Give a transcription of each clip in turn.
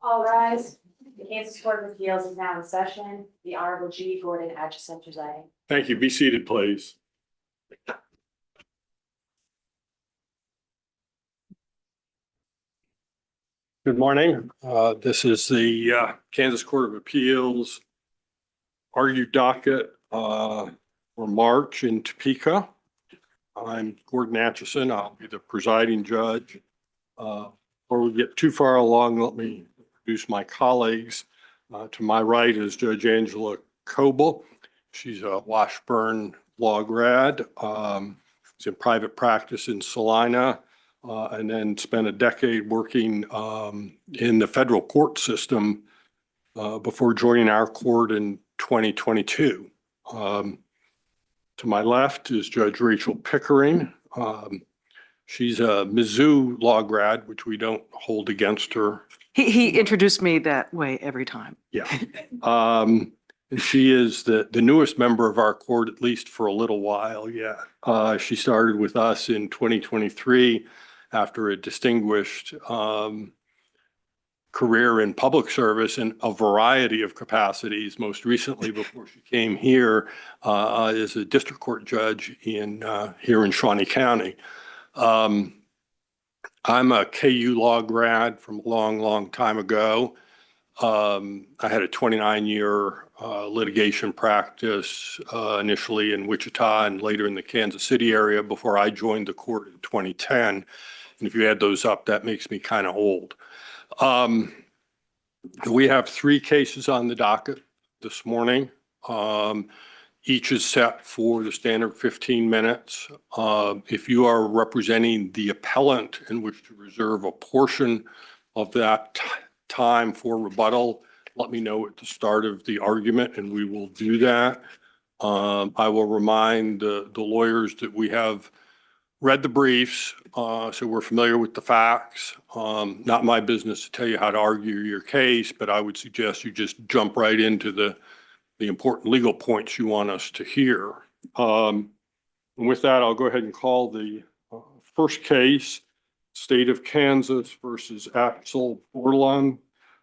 All rise. The Kansas Court of Appeals is now in session. The Honorable G. Gordon Atchison presiding. Thank you. Be seated, please. Good morning. This is the Kansas Court of Appeals argued docket for March in Topeka. I'm Gordon Atchison. I'll be the presiding judge. Before we get too far along, let me introduce my colleagues. To my right is Judge Angela Coble. She's a Washburn law grad. She's in private practice in Salina, and then spent a decade working in the federal court system before joining our court in 2022. To my left is Judge Rachel Pickering. She's a Mizzou law grad, which we don't hold against her. He introduced me that way every time. Yeah. She is the newest member of our court, at least for a little while. Yeah. She started with us in 2023 after a distinguished career in public service in a variety of capacities. Most recently, before she came here, as a district court judge here in Shawnee County. I'm a KU law grad from a long time ago. I had a 29-year litigation practice, initially in Wichita and later in the Kansas City area before I joined the court in 2010. And if you add those up, that makes me kind of old. We have 3 cases on the docket this morning. Each is set for the standard 15 minutes. If you are representing the appellant and wish to reserve a portion of that time for rebuttal, let me know at the start of the argument and we will do that. I will remind the lawyers that we have read the briefs, so we're familiar with the facts. Not my business to tell you how to argue your case, but I would suggest you just jump right into the important legal points you want us to hear. And with that, I'll go ahead and call the first case, State of Kansas versus Axel Bordelon,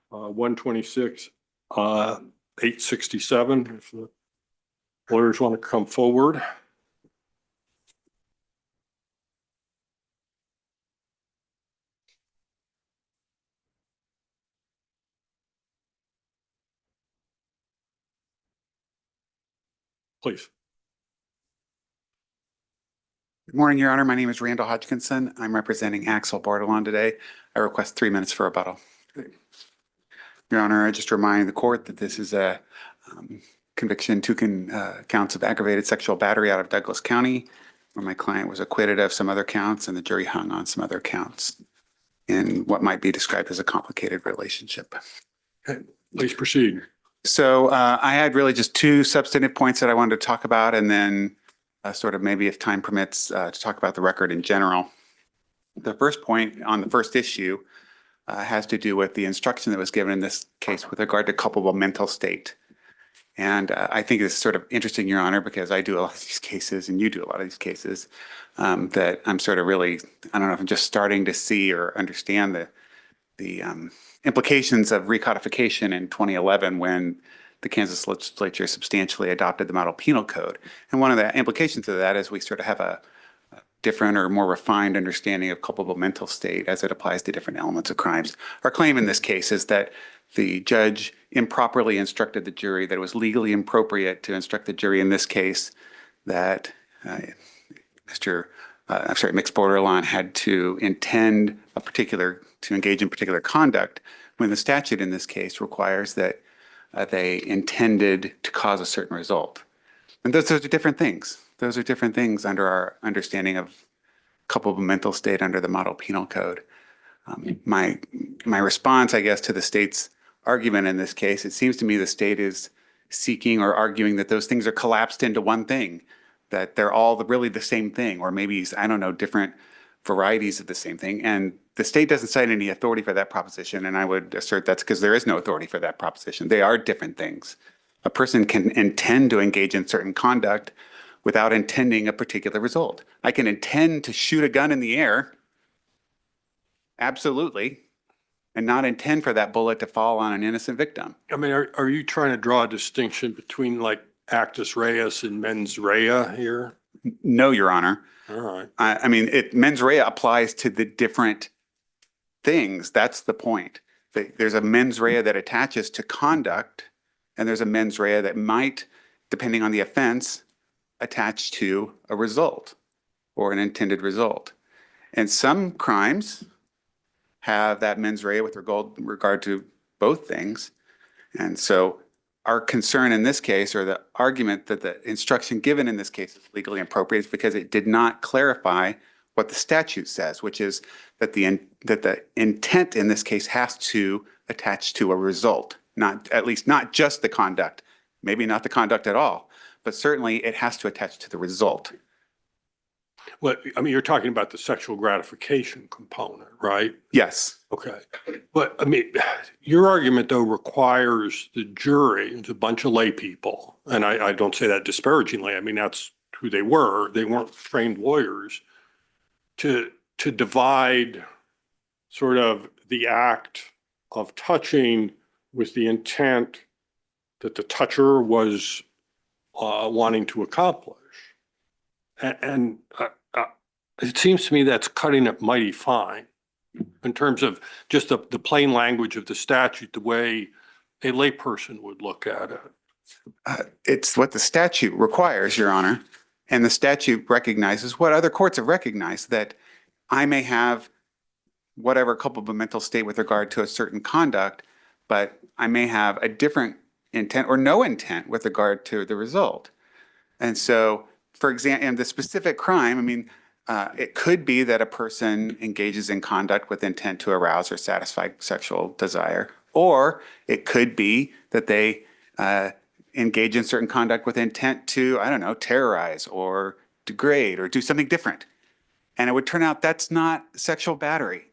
126, 867. If the lawyers want to come forward. Please. Good morning, Your Honor. My name is Randall Hodgkinson. I'm representing Axel Bordelon today. I request 3 minutes for rebuttal. Your Honor, I just remind the court that this is a conviction, 2 counts of aggravated sexual battery out of Douglas County, where my client was acquitted of some other counts and the jury hung on some other counts in what might be described as a complicated relationship. Okay, please proceed. So I had really just two substantive points that I wanted to talk about, and then sort of maybe if time permits to talk about the record in general. The first point on the first issue has to do with the instruction that was given in this case with regard to culpable mental state. And I think it's sort of interesting, Your Honor, because I do a lot of these cases and you do a lot of these cases, that I'm sort of really, I don't know if I'm just starting to see or understand the implications of recodification in 2011 when the Kansas legislature substantially adopted the model penal code. And one of the implications of that is we sort of have a different or more refined understanding of culpable mental state as it applies to different elements of crimes. Our claim in this case is that the judge improperly instructed the jury, that it was legally appropriate to instruct the jury in this case that mixed borderline had to intend to engage in particular conduct when the statute in this case requires that they intended to cause a certain result. And those are different things. Those are different things under our understanding of culpable mental state under the model penal code. My response, I guess, to the state's argument in this case, it seems to me the state is seeking or arguing that those things are collapsed into one thing, that they're all really the same thing, or maybe, I don't know, different varieties of the same thing. And the state doesn't cite any authority for that proposition, and I would assert that's because there is no authority for that proposition. They are different things. A person can intend to engage in certain conduct without intending a particular result. I can intend to shoot a gun in the air, absolutely, and not intend for that bullet to fall on an innocent victim. I mean, are you trying to draw a distinction between like actus reus and mens rea here? No, Your Honor. All right. I mean, mens rea applies to the different things. That's the point. There's a mens rea that attaches to conduct, and there's a mens rea that might, depending on the offense, attach to a result or an intended result. And some crimes have that mens rea with regard to both things. And so our concern in this case, or the argument that the instruction given in this case is legally appropriate, is because it did not clarify what the statute says, which is that the intent in this case has to attach to a result, at least not just the conduct, maybe not the conduct at all, but certainly it has to attach to the result. Well, I mean, you're talking about the sexual gratification component, right? Yes. Okay. But I mean, your argument though requires the jury, it's a bunch of lay people, and I don't say that disparagingly. I mean, that's who they were. They weren't trained lawyers to divide sort of the act of touching with the intent that the toucher was wanting to accomplish. And it seems to me that's cutting it mighty fine in terms of just the plain language of the statute, the way a layperson would look at it. It's what the statute requires, Your Honor. And the statute recognizes what other courts have recognized, that I may have whatever culpable mental state with regard to a certain conduct, but I may have a different intent or no intent with regard to the result. And so, for example, in the specific crime, I mean, it could be that a person engages in conduct with intent to arouse or satisfy sexual desire, or it could be that they engage in certain conduct with intent to, I don't know, terrorize or degrade or do something different. And it would turn out that's not sexual battery,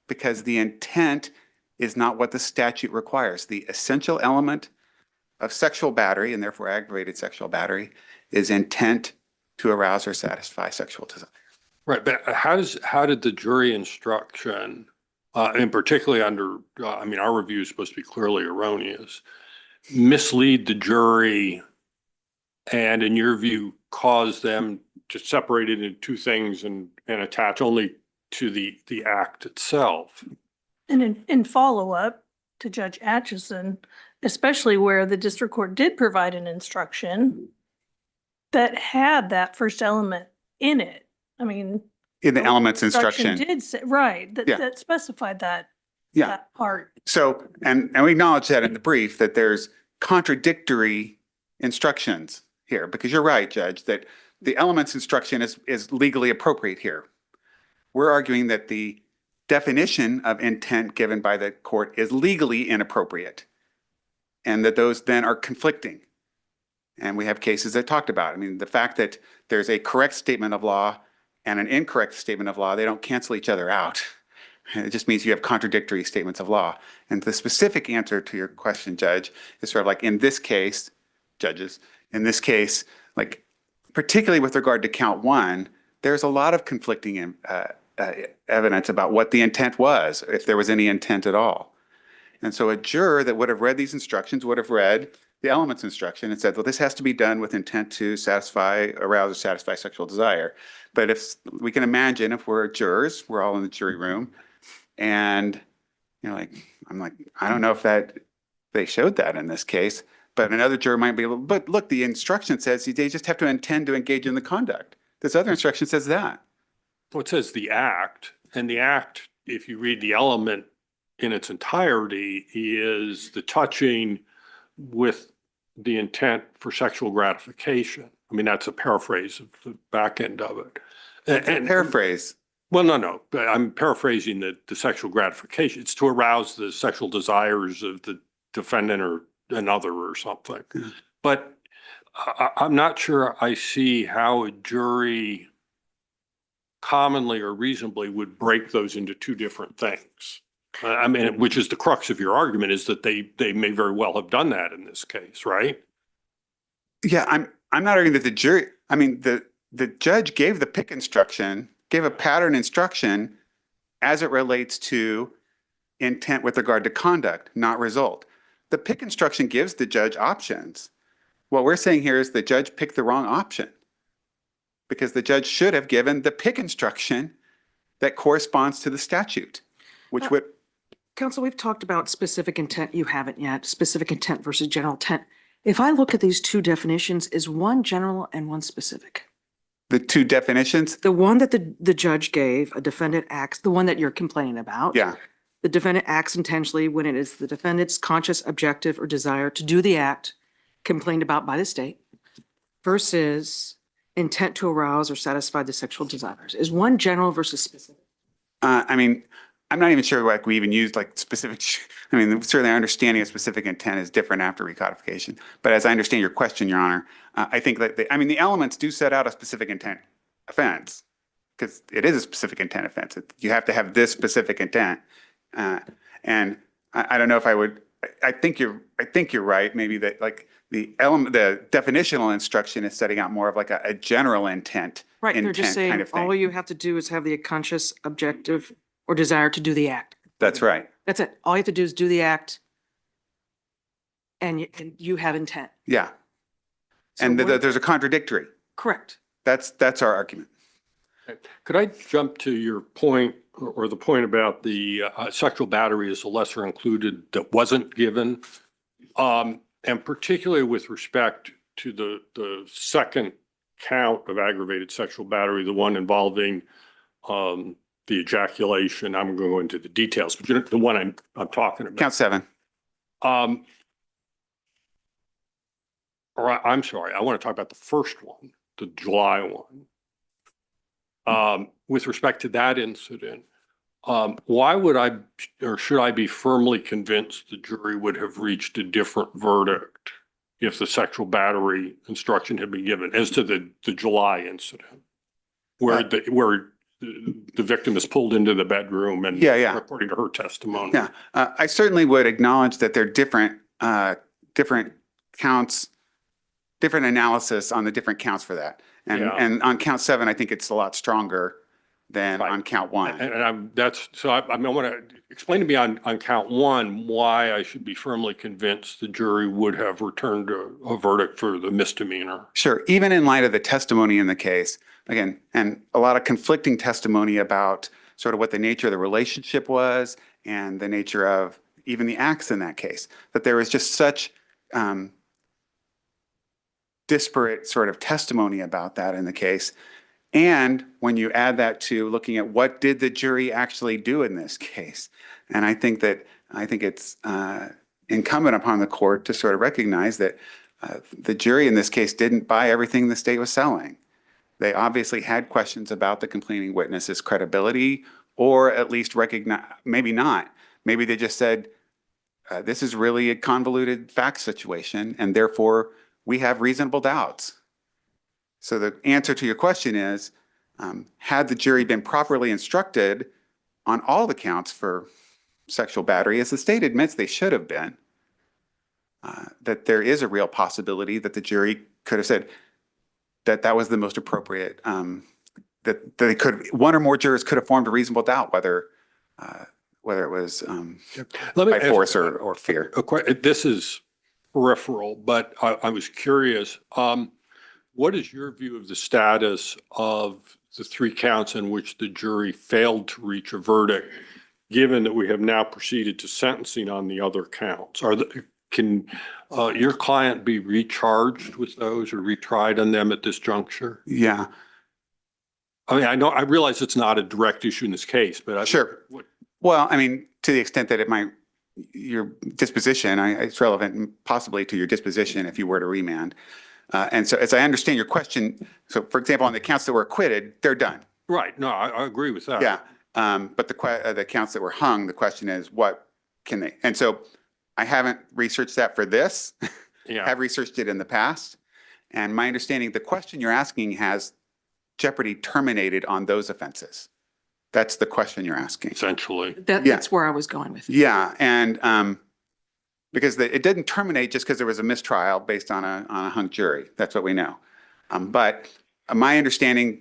because the intent is not what the statute requires. The essential element of sexual battery, and therefore aggravated sexual battery, is intent to arouse or satisfy sexual desire. Right, but how did the jury instruction, and particularly under, I mean, our review is supposed to be clearly erroneous, mislead the jury and, in your view, cause them to separate it into two things and attach only to the act itself? And in follow-up to Judge Atchison, especially where the district court did provide an instruction that had that first element in it. I mean, In the elements instruction. did say, right, Yeah. that specified that, Yeah. that part. So, and we acknowledge that in the brief, that there's contradictory instructions here, because you're right, Judge, that the elements instruction is legally appropriate here. We're arguing that the definition of intent given by the court is legally inappropriate. and that those then are conflicting. And we have cases that talked about, I mean, the fact that there's a correct statement of law and an incorrect statement of law, they don't cancel each other out. It just means you have contradictory statements of law. And the specific answer to your question, Judge, is sort of like in this case, judges, in this case, like particularly with regard to count one, there's a lot of conflicting evidence about what the intent was, if there was any intent at all. And so a juror that would have read these instructions would have read the elements instruction and said, well, this has to be done with intent to satisfy, arouse, or satisfy sexual desire. But if we can imagine if we're jurors, we're all in the jury room, and I'm like, I don't know if they showed that in this case, but another juror might be, but look, the instruction says they just have to intend to engage in the conduct. This other instruction says that. Well, it says the act, and the act, if you read the element in its entirety, is the touching with the intent for sexual gratification. I mean, that's a paraphrase of the back end of it. And Paraphrase. well, no, I'm paraphrasing the sexual gratification. It's to arouse the sexual desires of the defendant or another or something. Yeah. But I'm not sure I see how a jury commonly or reasonably would break those into two different things. I mean, which is the crux of your argument, is that they may very well have done that in this case, right? Yeah, I'm not arguing that the jury, I mean, the judge gave the pick instruction, gave a pattern instruction as it relates to intent with regard to conduct, not result. The pick instruction gives the judge options. What we're saying here is the judge picked the wrong option because the judge should have given the pick instruction that corresponds to the statute, which would. Counsel, we've talked about specific intent. You haven't yet. Specific intent versus general intent. If I look at these two definitions, is one general and one specific? The two definitions? The one that the judge gave, a defendant acts, the one that you're complaining about. Yeah. The defendant acts intentionally when it is the defendant's conscious objective or desire to do the act complained about by the state versus intent to arouse or satisfy the sexual desires. Is one general versus specific? I mean, I'm not even sure like we even used like specific, I mean, certainly our understanding of specific intent is different after recodification. But as I understand your question, Your Honor, I think that, the elements do set out a specific intent offense because it is a specific intent offense. You have to have this specific intent. And I don't know if I would, I think you're right. Maybe that like the definitional instruction is setting out more of like a general intent. Right, they're just intent saying kind of thing. all you have to do is have the conscious objective or desire to do the act. That's right. That's it. All you have to do is do the act and you have intent. Yeah. So And we're- there's a contradictory. Correct. That's our argument. Could I jump to your point or the point about the sexual battery as a lesser included that wasn't given? And particularly with respect to the second count of aggravated sexual battery, the one involving the ejaculation. I'm going to go into the details, but you know, the one I'm talking about. Count 7. Or I'm sorry, I want to talk about the first one, the July one. With respect to that incident, why would I, or should I be firmly convinced the jury would have reached a different verdict if the sexual battery instruction had been given as to the July incident? Where the victim is pulled into the bedroom and according to her testimony. Yeah, I certainly would acknowledge that there are different counts, different analysis on the different counts for that. And on count 7, I think it's a lot stronger than on count 1. And I want to explain to me on count 1 why I should be firmly convinced the jury would have returned a verdict for the misdemeanor. Sure, even in light of the testimony in the case, again, and a lot of conflicting testimony about sort of what the nature of the relationship was and the nature of even the acts in that case, that there was just such disparate sort of testimony about that in the case. And when you add that to looking at what did the jury actually do in this case, and I think it's incumbent upon the court to sort of recognize that the jury in this case didn't buy everything the state was selling. They obviously had questions about the complaining witness's credibility, or at least recognize, maybe not. Maybe they just said, this is really a convoluted fact situation, and therefore we have reasonable doubts. So the answer to your question is, had the jury been properly instructed on all the counts for sexual battery, as the state admits they should have been, that there is a real possibility that the jury could have said that that was the most appropriate, that they could, one or more jurors could have formed a reasonable doubt whether it was Let me by ask- force or fear. This is peripheral, but I was curious. What is your view of the status of the 3 counts in which the jury failed to reach a verdict, given that we have now proceeded to sentencing on the other counts? Can your client be recharged with those or retried on them at this juncture? Yeah, I mean, I realize it's not a direct issue in this case, but Sure. Well, I mean, to the extent that it might, your disposition, it's relevant possibly to your disposition if you were to remand. And so as I understand your question, so for example, on the counts that were acquitted, they're done. Right. No, I agree with that. Yeah. But the counts that were hung, the question is, what can they? And so I haven't researched that for this. Yeah. Have researched it in the past. And my understanding, the question you're asking has jeopardy terminated on those offenses. That's the question you're asking. Essentially. Yeah. That's where I was going with it. Yeah, and because it didn't terminate just because there was a mistrial based on a hung jury. That's what we know. But my understanding,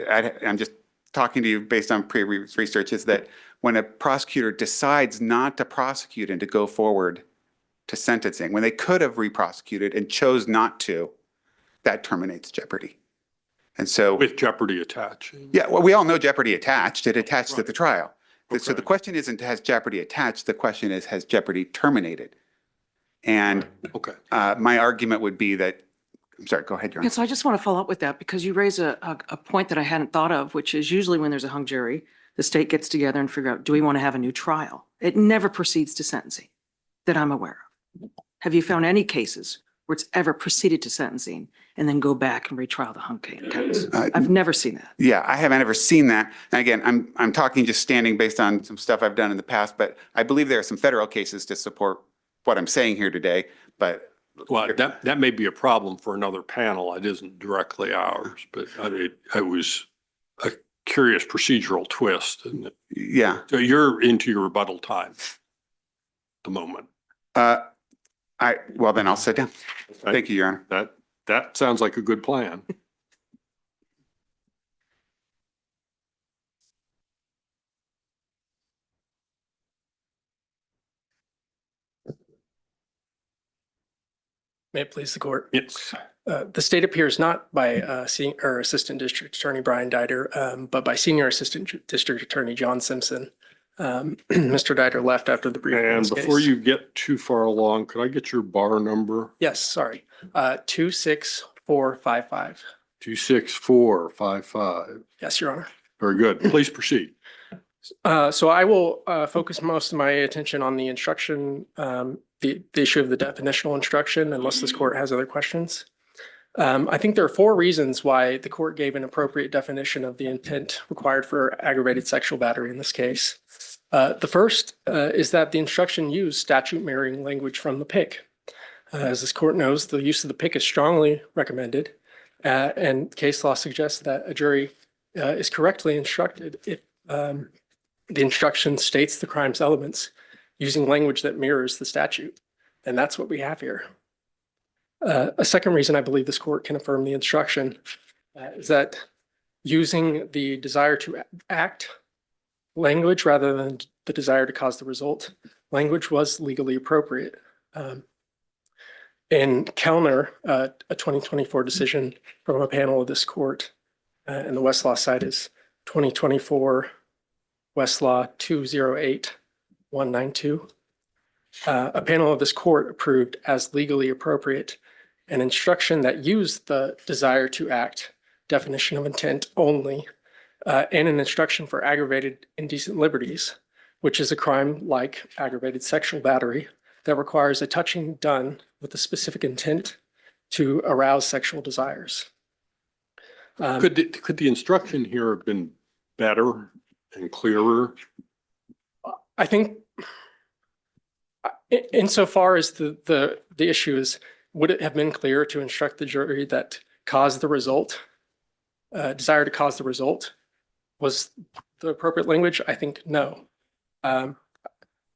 I'm just talking to you based on previous research, is that when a prosecutor decides not to prosecute and to go forward to sentencing, when they could have re-prosecuted and chose not to, that terminates jeopardy. And so, With jeopardy attaching. yeah, well, we all know jeopardy attached. It attached at the trial. So Okay. the question isn't, has jeopardy attached? The question is, has jeopardy terminated? And Okay. my argument would be that, I'm sorry, go ahead, Your Yeah, Honor. so I just want to follow up with that because you raise a point that I hadn't thought of, which is usually when there's a hung jury, the state gets together and figure out, do we want to have a new trial? It never proceeds to sentencing that I'm aware of. Have you found any cases where it's ever proceeded to sentencing and then go back and retrial the hung counts? I've never seen that. Yeah, I haven't ever seen that. And again, I'm talking just standing based on some stuff I've done in the past, but I believe there are some federal cases to support what I'm saying here today, but Well, that may be a problem for another panel. It isn't directly ours, but it was a curious procedural twist. And yeah. so you're into your rebuttal time at the moment. Well, then I'll sit down. Okay? Thank you, Your Honor. That sounds like a good plan. May it please the court. Yes. The state appears not by Assistant District Attorney Brian Diter, but by Senior Assistant District Attorney John Simpson. Mr. Diter left after the briefing. in And this before case. you get too far along, could I get your bar number? Yes, sorry. 26455. 26455. Yes, Your Honor. Very good. Please proceed. So I will focus most of my attention on the instruction, the issue of the definitional instruction, unless this court has other questions. I think there are 4 reasons why the court gave an appropriate definition of the intent required for aggravated sexual battery in this case. The first is that the instruction used statute mirroring language from the PIC. As this court knows, the use of the PIC is strongly recommended, and case law suggests that a jury is correctly instructed if the instruction states the crime's elements using language that mirrors the statute. And that's what we have here. A second reason I believe this court can affirm the instruction is that using the desire to act language rather than the desire to cause the result, language was legally appropriate. In Kellner, a 2024 decision from a panel of this court, and the Westlaw site is 2024 Westlaw 208192. A panel of this court approved as legally appropriate an instruction that used the desire to act definition of intent only, and an instruction for aggravated indecent liberties, which is a crime like aggravated sexual battery that requires a touching done with a specific intent to arouse sexual desires. Could the instruction here have been better and clearer? I think Insofar as the issue is, would it have been clear to instruct the jury that cause the result, desire to cause the result was the appropriate language? I think no. And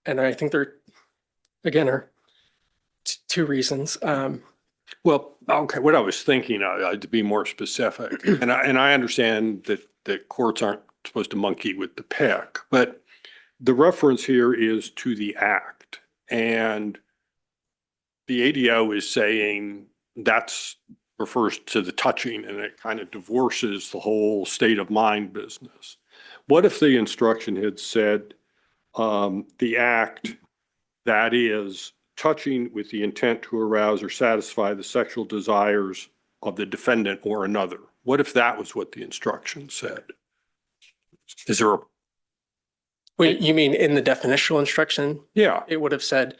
I think there, again, are two reasons. Well, okay, what I was thinking, to be more specific, and I understand that courts aren't supposed to monkey with the pick, but the reference here is to the act. And the ADO is saying that's refers to the touching, and it kind of divorces the whole state of mind business. What if the instruction had said the act, that is touching with the intent to arouse or satisfy the sexual desires of the defendant or another? What if that was what the instruction said? Is there a, Wait, you mean in the definitional instruction, yeah, it would have said,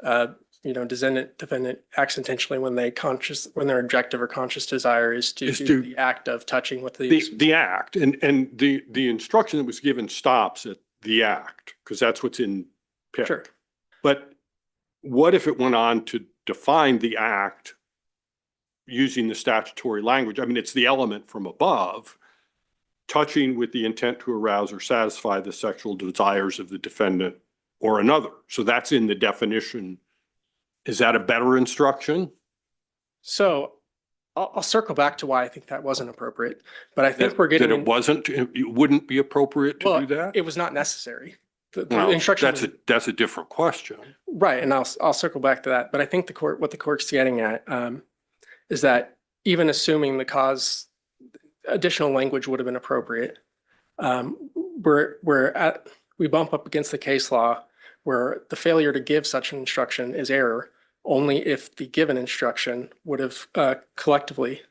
defendant acts intentionally when their objective or conscious desire is to do the act of touching with the act, and the instruction that was given stops at the act, because that's what's in PIC. Sure. But what if it went on to define the act using the statutory language? I mean, it's the element from above, touching with the intent to arouse or satisfy the sexual desires of the defendant or another. So that's in the definition. Is that a better instruction? So I'll circle back to why I think that wasn't appropriate, but I think we're getting. That it wouldn't be appropriate to do that? It was not necessary. The Well, instruction. that's a different question. Right, and I'll circle back to that. But I think what the court's getting at is that even assuming the cause, additional language would have been appropriate. We bump up against the case law where the failure to give such an instruction is error only if the given instruction would have collectively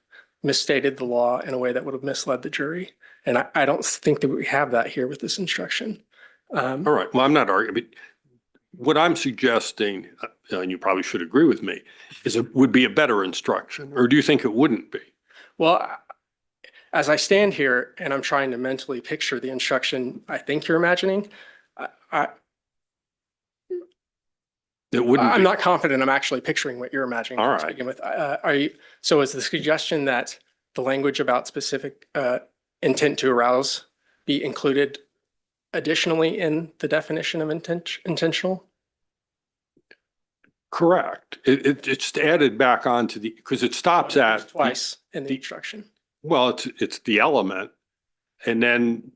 misstated the law in a way that would have misled the jury. And I don't think that we have that here with this instruction. All right. Well, I'm not arguing, but what I'm suggesting, and you probably should agree with me, is it would be a better instruction, or do you think it wouldn't be? Well, as I stand here and I'm trying to mentally picture the instruction I think you're imagining, It wouldn't I'm be. not confident I'm actually picturing what you're imagining All to right. begin with. So is the suggestion that the language about specific intent to arouse be included additionally in the definition of intentional? Correct. It's added back onto the, because it stops at. Twice in the the- instruction. Well, it's the element, and then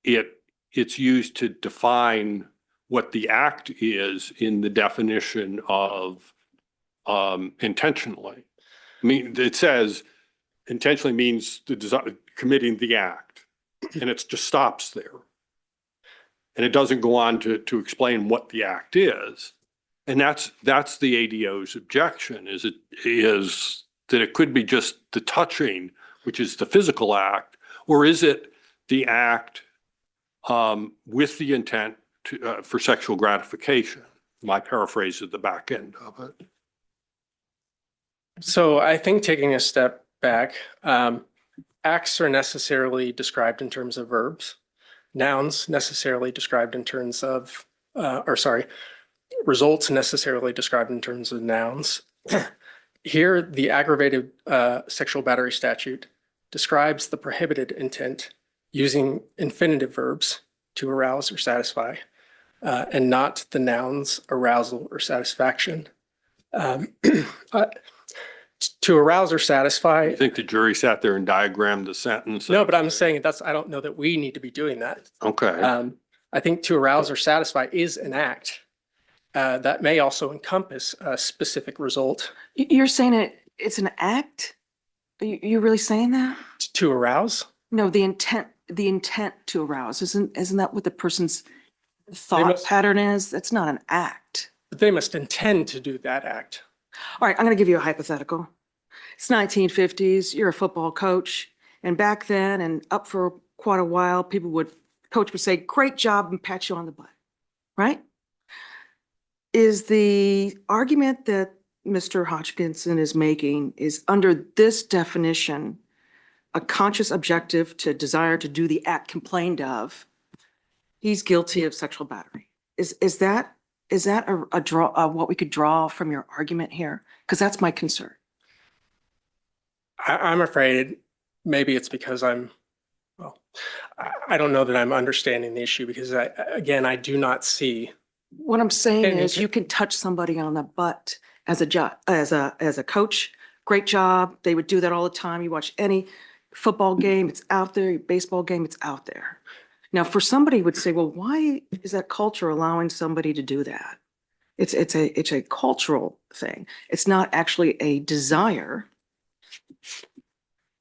it's used to define what the act is in the definition of intentionally. I mean, it says intentionally means committing the act, and it just stops there. And it doesn't go on to explain what the act is. And that's the ADO's objection, is that it could be just the touching, which is the physical act, or is it the act with the intent for sexual gratification? My paraphrase at the back end of it. So I think taking a step back, acts are necessarily described in terms of verbs. Nouns necessarily described in terms of, results necessarily described in terms of nouns. Here, the aggravated sexual battery statute describes the prohibited intent using infinitive verbs to arouse or satisfy, and not the nouns arousal or satisfaction. To arouse or satisfy. I think the jury sat there and diagrammed the sentence. No, but I'm saying I don't know that we need to be doing that. Okay. I think to arouse or satisfy is an act that may also encompass a specific result. You're saying it's an act? Are you really saying that? To arouse? No, the intent to arouse, isn't that what the person's thought must- pattern is? That's not an act. But they must intend to do that act. All right, I'm going to give you a hypothetical. It's 1950s, you're a football coach, and back then and up for quite a while, coach would say, "Great job," and pat you on the butt, right? Is the argument that Mr. Hodgkinson is making is under this definition, a conscious objective to desire to do the act complained of, he's guilty of sexual battery. Is that is that a draw, what we could draw from your argument here? Because that's my concern. I'm afraid maybe it's because I don't know that I'm understanding the issue because I do not see. What I'm saying And is you can touch somebody on the butt as a job, as a coach. Great job. They would do that all the time. You watch any football game, it's out there. Baseball game, it's out there. Now, for somebody would say, well, why is that culture allowing somebody to do that? It's a cultural thing. It's not actually a desire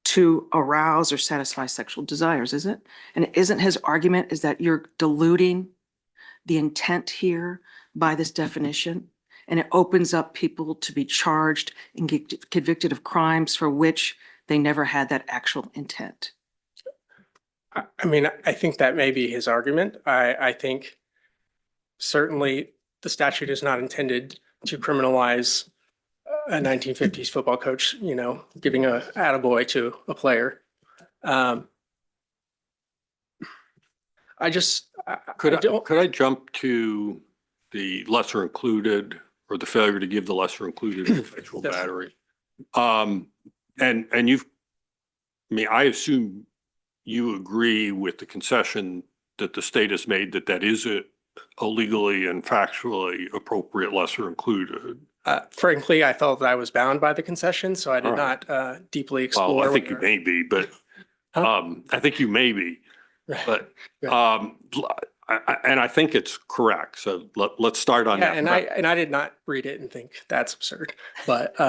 to arouse or satisfy sexual desires, is it? And isn't his argument is that you're diluting the intent here by this definition? And it opens up people to be charged and get convicted of crimes for which they never had that actual intent. I mean, I think that may be his argument. I think certainly the statute is not intended to criminalize a 1950s football coach, giving a attaboy to a player. Could I jump to the lesser included or the failure to give the lesser included in sexual Yes. battery? And I assume you agree with the concession that the state has made that is a legally and factually appropriate lesser included. Frankly, I felt that I was bound by the concession, so I did All right. not deeply explore. Well, I think you whether- may be, but Huh? I think you may be, Right. but Right. and I think it's correct. So let's start on Yeah, that. and I did not read it and think that's absurd, but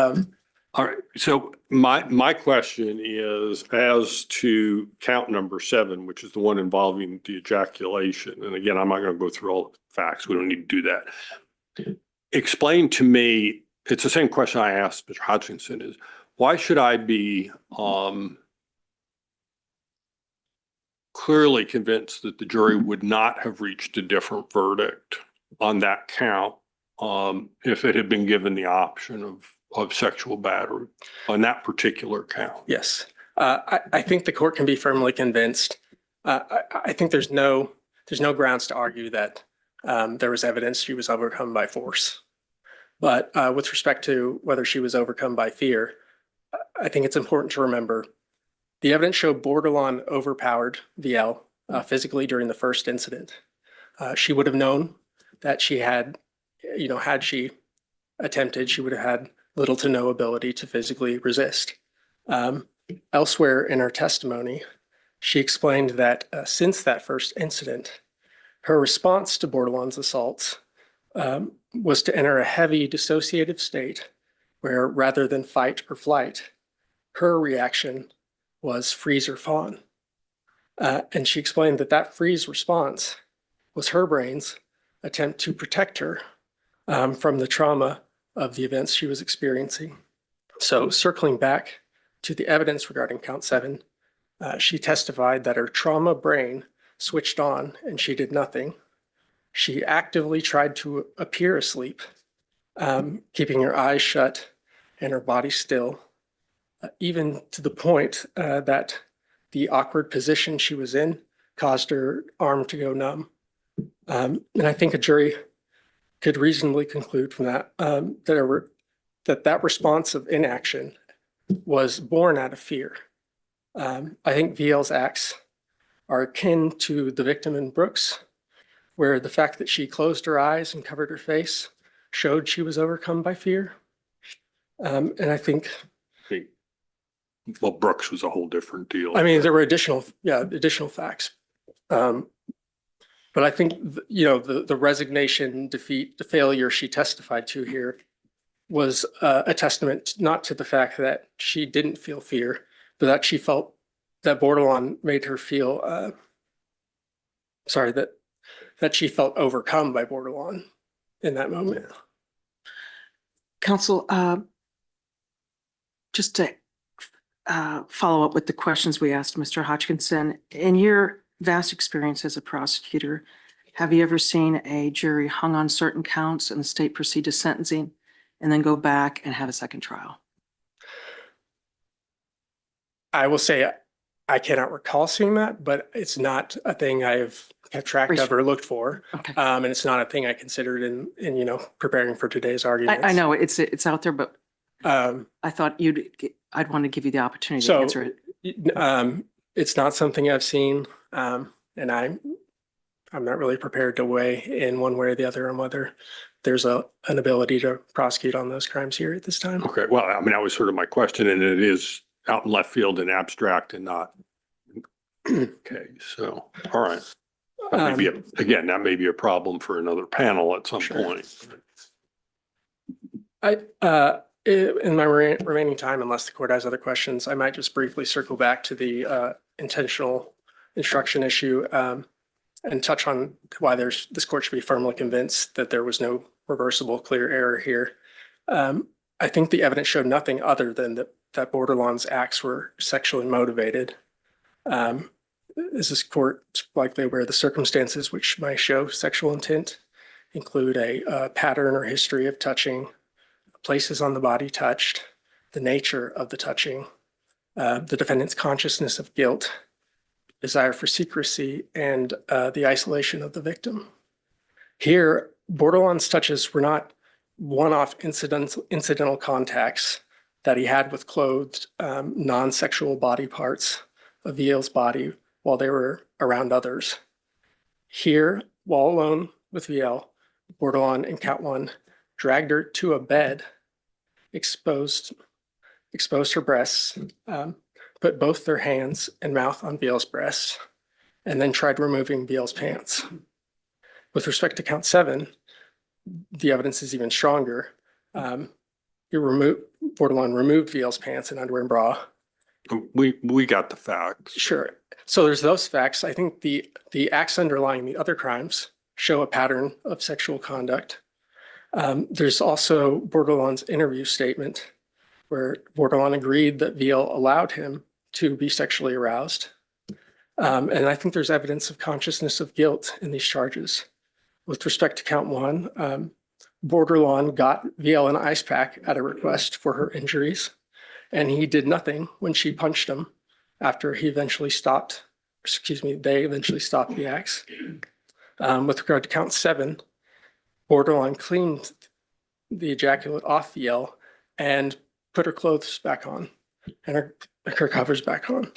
All right, so my question is as to count number 7, which is the one involving the ejaculation. And again, I'm not going to go through all the facts. We don't need to do that. Explain to me, it's the same question I asked Mr. Hodgkinson is, why should I be clearly convinced that the jury would not have reached a different verdict on that count if it had been given the option of sexual battery on that particular count? yes, I think the court can be firmly convinced. I think there's no grounds to argue that there was evidence she was overcome by force. But with respect to whether she was overcome by fear, I think it's important to remember the evidence showed Bordelon overpowered VL physically during the first incident. She would have known that she had, had she attempted, she would have had little to no ability to physically resist. Elsewhere in her testimony, she explained that since that first incident, her response to Bordelon's assaults was to enter a heavy dissociative state where rather than fight or flight, her reaction was freeze or fawn. And she explained that freeze response was her brain's attempt to protect her from the trauma of the events she was experiencing. So circling back to the evidence regarding count 7, she testified that her trauma brain switched on and she did nothing. She actively tried to appear asleep, keeping her eyes shut and her body still, even to the point that the awkward position she was in caused her arm to go numb. And I think a jury could reasonably conclude from that that response of inaction was born out of fear. I think VL's acts are akin to the victim in Brooks, where the fact that she closed her eyes and covered her face showed she was overcome by fear. And I think, Well, Brooks was a whole different deal. I mean, there were additional facts. But I think, the resignation, defeat, the failure she testified to here was a testament not to the fact that she didn't feel fear, but that she felt that Bordelon made her feel, that she felt overcome by Bordelon in that moment. Counsel, just to follow up with the questions we asked Mr. Hodgkinson, in your vast experience as a prosecutor, have you ever seen a jury hung on certain counts and the state proceed to sentencing and then go back and have a second trial? I will say I cannot recall seeing that, but it's not a thing I've kept track of or looked for. Okay. And it's not a thing I considered in, preparing for today's arguments. I know it's out there, but Um, I thought I'd want to give you the opportunity to So- answer it. It's not something I've seen, and I'm not really prepared to weigh in one way or the other on whether there's an ability to prosecute on those crimes here at this time. Okay, well, I mean, that was sort of my question, and it is out in left field and abstract and not. Okay, so, all right. That may be again, that may be a problem for another panel at some Sure. point. In my remaining time, unless the court has other questions, I might just briefly circle back to the intentional instruction issue and touch on why this court should be firmly convinced that there was no reversible clear error here. I think the evidence showed nothing other than that Bordelon's acts were sexually motivated. As this court likely aware, the circumstances which might show sexual intent include a pattern or history of touching, places on the body touched, the nature of the touching, the defendant's consciousness of guilt, desire for secrecy, and the isolation of the victim. Here, Bordelon's touches were not one-off incidental contacts that he had with clothed, non-sexual body parts of Viel's body while they were around others. Here, while alone with Viel, Bordelon and Count One dragged her to a bed, exposed her breasts, put both their hands and mouth on Viel's breasts, and then tried removing Viel's pants. With respect to Count Seven, the evidence is even stronger. Bordelon removed Viel's pants and underwear and bra. We got the facts. Sure. So there's those facts. I think the acts underlying the other crimes show a pattern of sexual conduct. There's also Bordelon's interview statement where Bordelon agreed that Viel allowed him to be sexually aroused. And I think there's evidence of consciousness of guilt in these charges. With respect to Count One, Bordelon got Viel an ice pack at a request for her injuries, and he did nothing when she punched him after they eventually stopped the acts. With regard to Count Seven, Bordelon cleaned the ejaculate off Viel and put her clothes back on and her covers back on.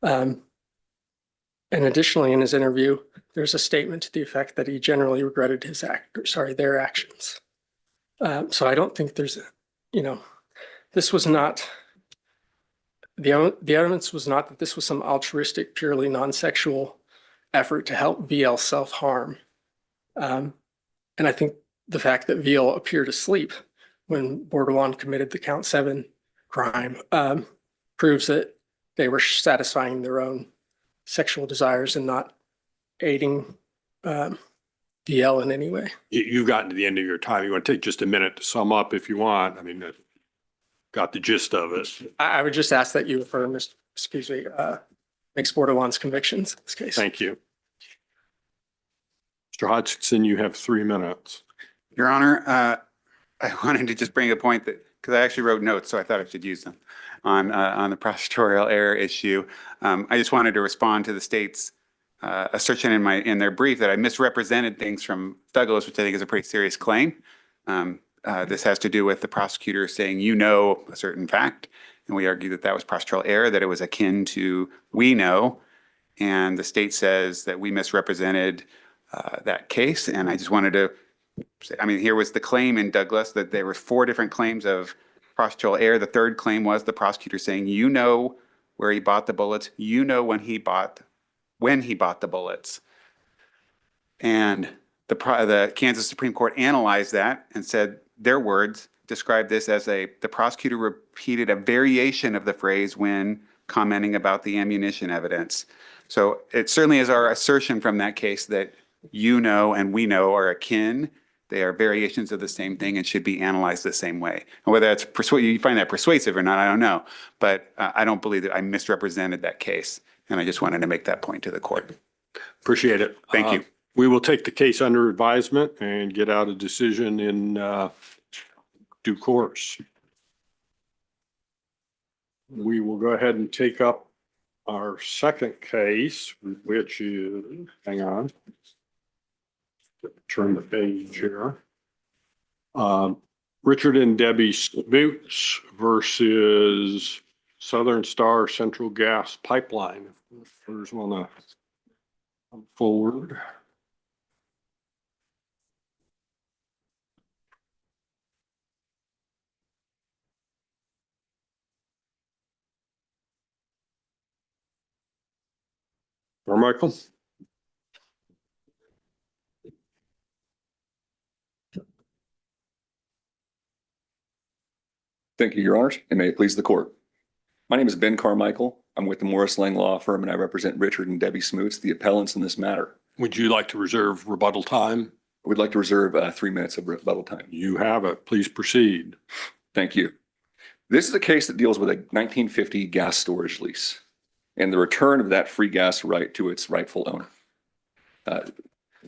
And additionally, in his interview, there's a statement to the effect that he generally regretted their actions. So I don't think this was not, the evidence was not that this was some altruistic, purely non-sexual effort to help Viel self-harm. And I think the fact that Viel appeared asleep when Bordelon committed the Count Seven crime proves that they were satisfying their own sexual desires and not aiding Viel in any way. You've gotten to the end of your time. You want to take just a minute to sum up if you want. I mean, got the gist of it. I would just ask that you affirm, makes Bordelon's convictions in this case. Thank you. Mr. Hodgson, you have 3 minutes. Your Honor, I wanted to just bring a point that, because I actually wrote notes, so I thought I should use them on the prosecutorial error issue. I just wanted to respond to the state's assertion in their brief that I misrepresented things from Douglas, which I think is a pretty serious claim. This has to do with the prosecutor saying, a certain fact, and we argue that that was prosecutorial error, that it was akin to we know, and the state says that we misrepresented that case, and I just wanted to say, here was the claim in Douglas that there were 4 different claims of prosecutorial error. The third claim was the prosecutor saying, where he bought the bullets, when he bought the bullets. And the Kansas Supreme Court analyzed that and said their words described this as the prosecutor repeated a variation of the phrase when commenting about the ammunition evidence. So it certainly is our assertion from that case that and we know are akin. They are variations of the same thing and should be analyzed the same way. And whether that's you find that persuasive or not, I don't know. But I don't believe that I misrepresented that case. And I just wanted to make that point to the court. Appreciate it. Thank you. We will take the case under advisement and get out a decision in due course. We will go ahead and take up our second case, which is, hang on. Turn the page here. Richard and Debbie Smoots versus Southern Star Central Gas Pipeline. If there's one to come forward. Carmichael? Thank you, Your Honors, and may it please the court. My name is Ben Carmichael. I'm with the Morris Lang Law Firm, and I represent Richard and Debbie Smoots, the appellants in this matter. Would you like to reserve rebuttal time? We'd like to reserve 3 minutes of rebuttal time. You have it. Please proceed. Thank you. This is a case that deals with a 1950 gas storage lease and the return of that free gas right to its rightful owner.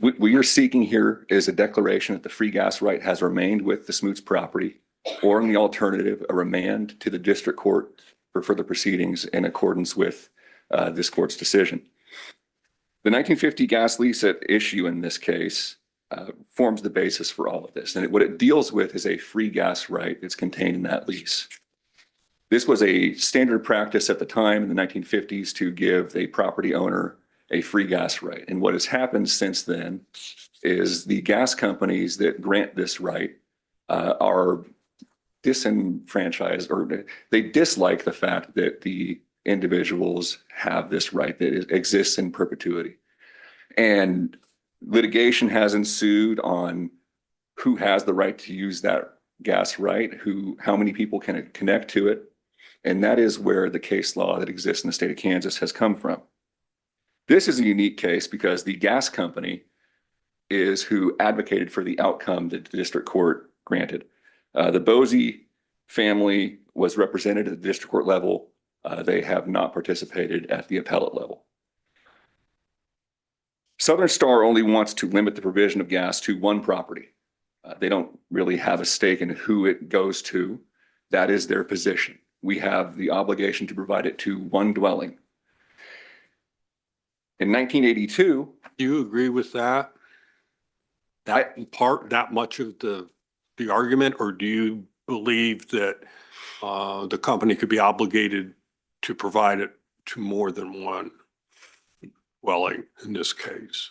What we are seeking here is a declaration that the free gas right has remained with the Smoots property, or in the alternative, a remand to the district court for further proceedings in accordance with this court's decision. The 1950 gas lease at issue in this case forms the basis for all of this. And what it deals with is a free gas right that's contained in that lease. This was a standard practice at the time in the 1950s to give a property owner a free gas right. And what has happened since then is the gas companies that grant this right are disenfranchised, or they dislike the fact that the individuals have this right that exists in perpetuity. And litigation has ensued on who has the right to use that gas right, how many people can connect to it. And that is where the case law that exists in the state of Kansas has come from. This is a unique case because the gas company is who advocated for the outcome that the district court granted. The Boese family was represented at the district court level. They have not participated at the appellate level. Southern Star only wants to limit the provision of gas to one property. They don't really have a stake in who it goes to. That is their position. We have the obligation to provide it to one dwelling. In 1982, Do you agree with that? That much of the argument, or do you believe that the company could be obligated to provide it to more than one dwelling in this case?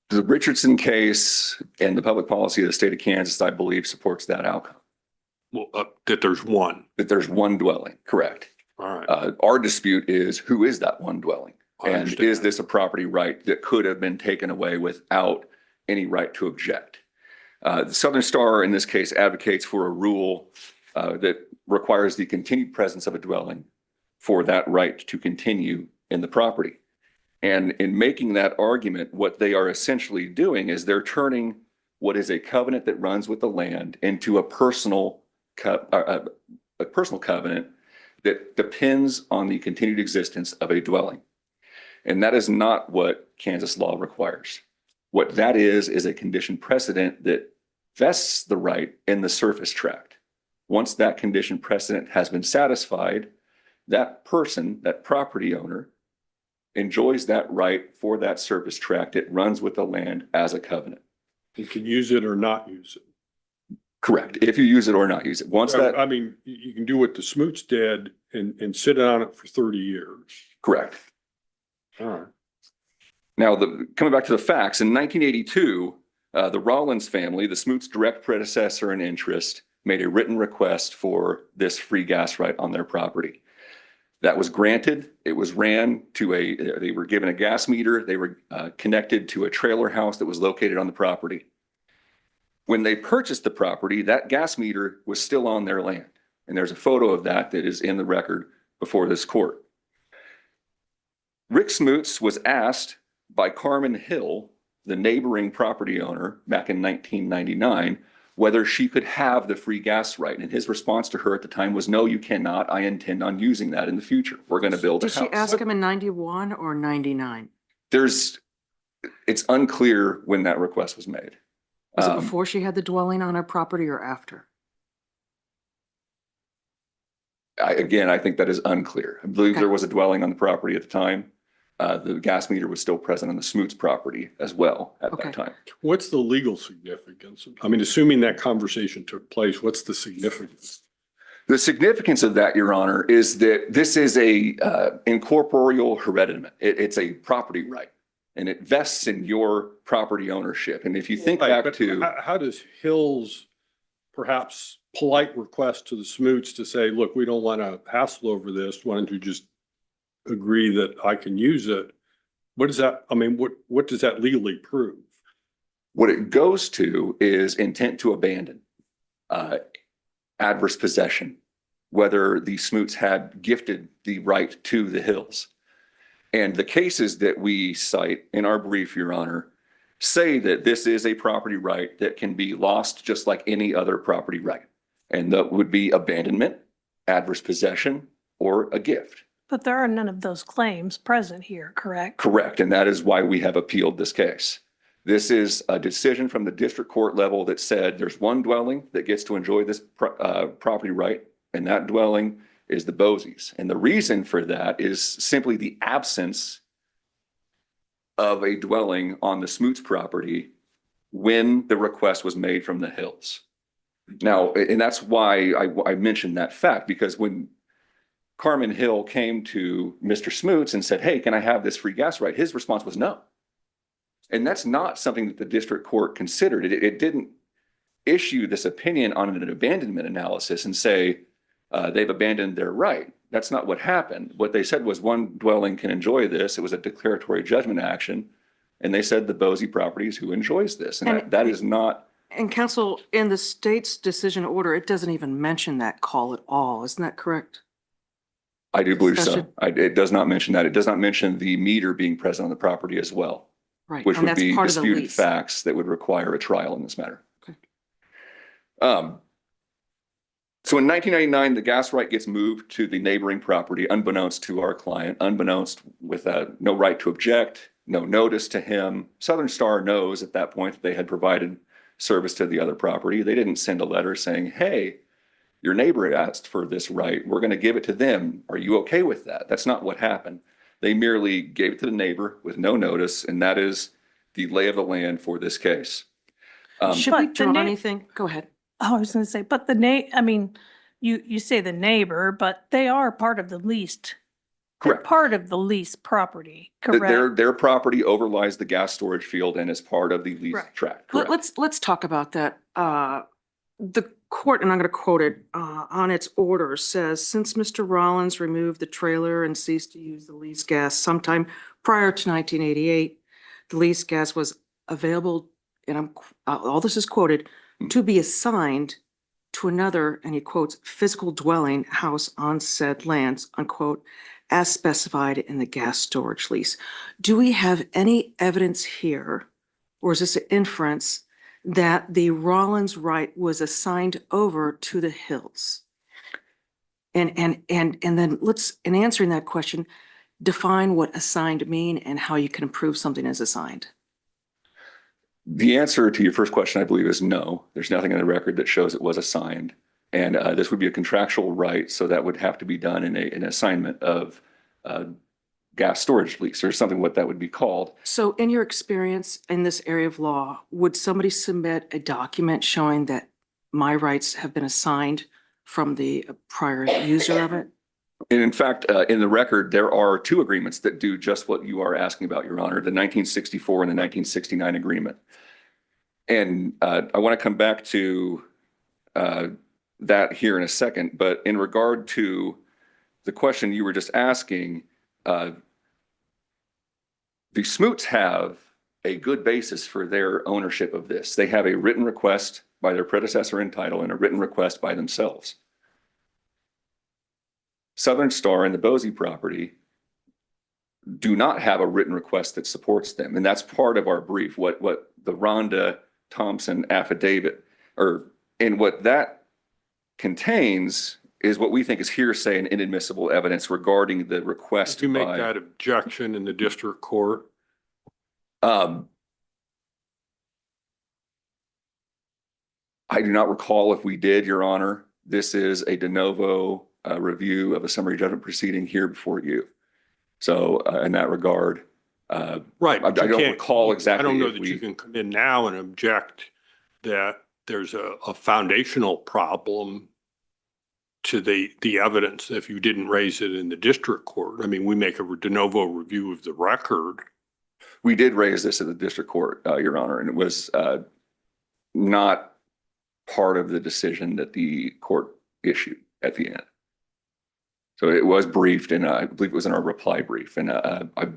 the Richardson case and the public policy of the state of Kansas, I believe, supports that outcome, Well, that there's one. that there's one dwelling, correct? All right. Our dispute is, who is that one dwelling? I And understand. is this a property right that could have been taken away without any right to object? The Southern Star, in this case, advocates for a rule that requires the continued presence of a dwelling for that right to continue in the property. And in making that argument, what they are essentially doing is they're turning what is a covenant that runs with the land into a personal covenant that depends on the continued existence of a dwelling. And that is not what Kansas law requires. What that is a condition precedent that vests the right in the surface tract. Once that condition precedent has been satisfied, that person, that property owner, enjoys that right for that surface tract. It runs with the land as a covenant. You can use it or not use it. Correct. If you use it or not use it. Once that, I mean, you can do what the Smoots did and sit on it for 30 years. correct. All right. Now, coming back to the facts, in 1982, the Rollins family, the Smoots' direct predecessor in interest, made a written request for this free gas right on their property. That was granted. It was ran to they were given a gas meter. They were connected to a trailer house that was located on the property. When they purchased the property, that gas meter was still on their land. And there's a photo of that is in the record before this court. Rick Smoots was asked by Carmen Hill, the neighboring property owner, back in 1999, whether she could have the free gas right. And his response to her at the time was, no, you cannot. I intend on using that in the future. We're going to build a Did house. she ask him in 91 or 99? It's unclear when that request was made. Was it before she had the dwelling on her property or after? Again, I think that is unclear. I believe Okay. there was a dwelling on the property at the time. The gas meter was still present on the Smoots property as well at Okay. that time. What's the legal significance? I mean, assuming that conversation took place, what's the significance? The significance of that, Your Honor, is that this is a incorporeal hereditament. It's a property right, and it vests in your property ownership. And if you think Right, back but to, how does Hill's perhaps polite request to the Smoots to say, look, we don't want to hassle over this, why don't you just agree that I can use it? What does that, I mean, what does that legally prove? what it goes to is intent to abandon, adverse possession, whether the Smoots had gifted the right to the Hills. And the cases that we cite in our brief, Your Honor, say that this is a property right that can be lost just like any other property right. And that would be abandonment, adverse possession, or a gift. But there are none of those claims present here, correct? Correct. And that is why we have appealed this case. This is a decision from the district court level that said there's one dwelling that gets to enjoy this property right, and that dwelling is the Boseys. And the reason for that is simply the absence of a dwelling on the Smoots property when the request was made from the Hills. Now, and that's why I mentioned that fact, because when Carmen Hill came to Mr. Smoots and said, hey, can I have this free gas right? His response was no. And that's not something that the district court considered. It didn't issue this opinion on an abandonment analysis and say they've abandoned their right. That's not what happened. What they said was one dwelling can enjoy this. It was a declaratory judgment action. And they said the Bosey properties who enjoys this. And that is not. And counsel, in the state's decision order, it doesn't even mention that call at all. Isn't that correct? I do believe so. Discussion. It does not mention that. It does not mention the meter being present on the property as well, Right. which And would that's be part of the disputed lease. facts that would require a trial in this matter. Okay. So in 1999, the gas right gets moved to the neighboring property, unbeknownst to our client, unbeknownst with no right to object, no notice to him. Southern Star knows at that point that they had provided service to the other property. They didn't send a letter saying, hey, your neighbor asked for this right. We're going to give it to them. Are you okay with that? That's not what happened. They merely gave it to the neighbor with no notice, and that is the lay of the land for this case. Should we But the draw na- anything? Go ahead. Oh, I was gonna say, but I mean, you say the neighbor, but they are part of the leased. They're Correct. part of the leased property, correct? Their property overlies the gas storage field and is part of the lease Right. tract. Correct. Let's talk about that. The court, and I'm going to quote it, on its order says, since Mr. Rollins removed the trailer and ceased to use the lease gas sometime prior to 1988, the lease gas was available, and all this is quoted, to be assigned to another, and he quotes, physical dwelling house on said lands, unquote, as specified in the gas storage lease. Do we have any evidence here, or is this an inference, that the Rollins right was assigned over to the Hills? And then let's, in answering that question, define what assigned mean and how you can prove something is assigned. The answer to your first question, I believe, is no. There's nothing in the record that shows it was assigned. And this would be a contractual right, so that would have to be done in an assignment of gas storage lease or something, what that would be called. So in your experience in this area of law, would somebody submit a document showing that my rights have been assigned from the prior user of it? And in fact, in the record, there are two agreements that do just what you are asking about, Your Honor, the 1964 and the 1969 agreement. And I want to come back to that here in a second, but in regard to the question you were just asking, the Smoots have a good basis for their ownership of this. They have a written request by their predecessor in title and a written request by themselves. Southern Star and the Bosey property do not have a written request that supports them. And that's part of our brief, what the Rhonda Thompson affidavit, and what that contains is what we think is hearsay and inadmissible evidence regarding the request Did you make by. that objection in the district court? I do not recall if we did, Your Honor. This is a de novo review of a summary judgment proceeding here before you. So in that regard, Right. I but you don't can't- recall exactly I don't know if that we- you can come in now and object that there's a foundational problem to the evidence if you didn't raise it in the district court. I mean, we make a de novo review of the record. we did raise this at the district court, Your Honor, and it was not part of the decision that the court issued at the end. So it was briefed, and I believe it was in our reply brief, and I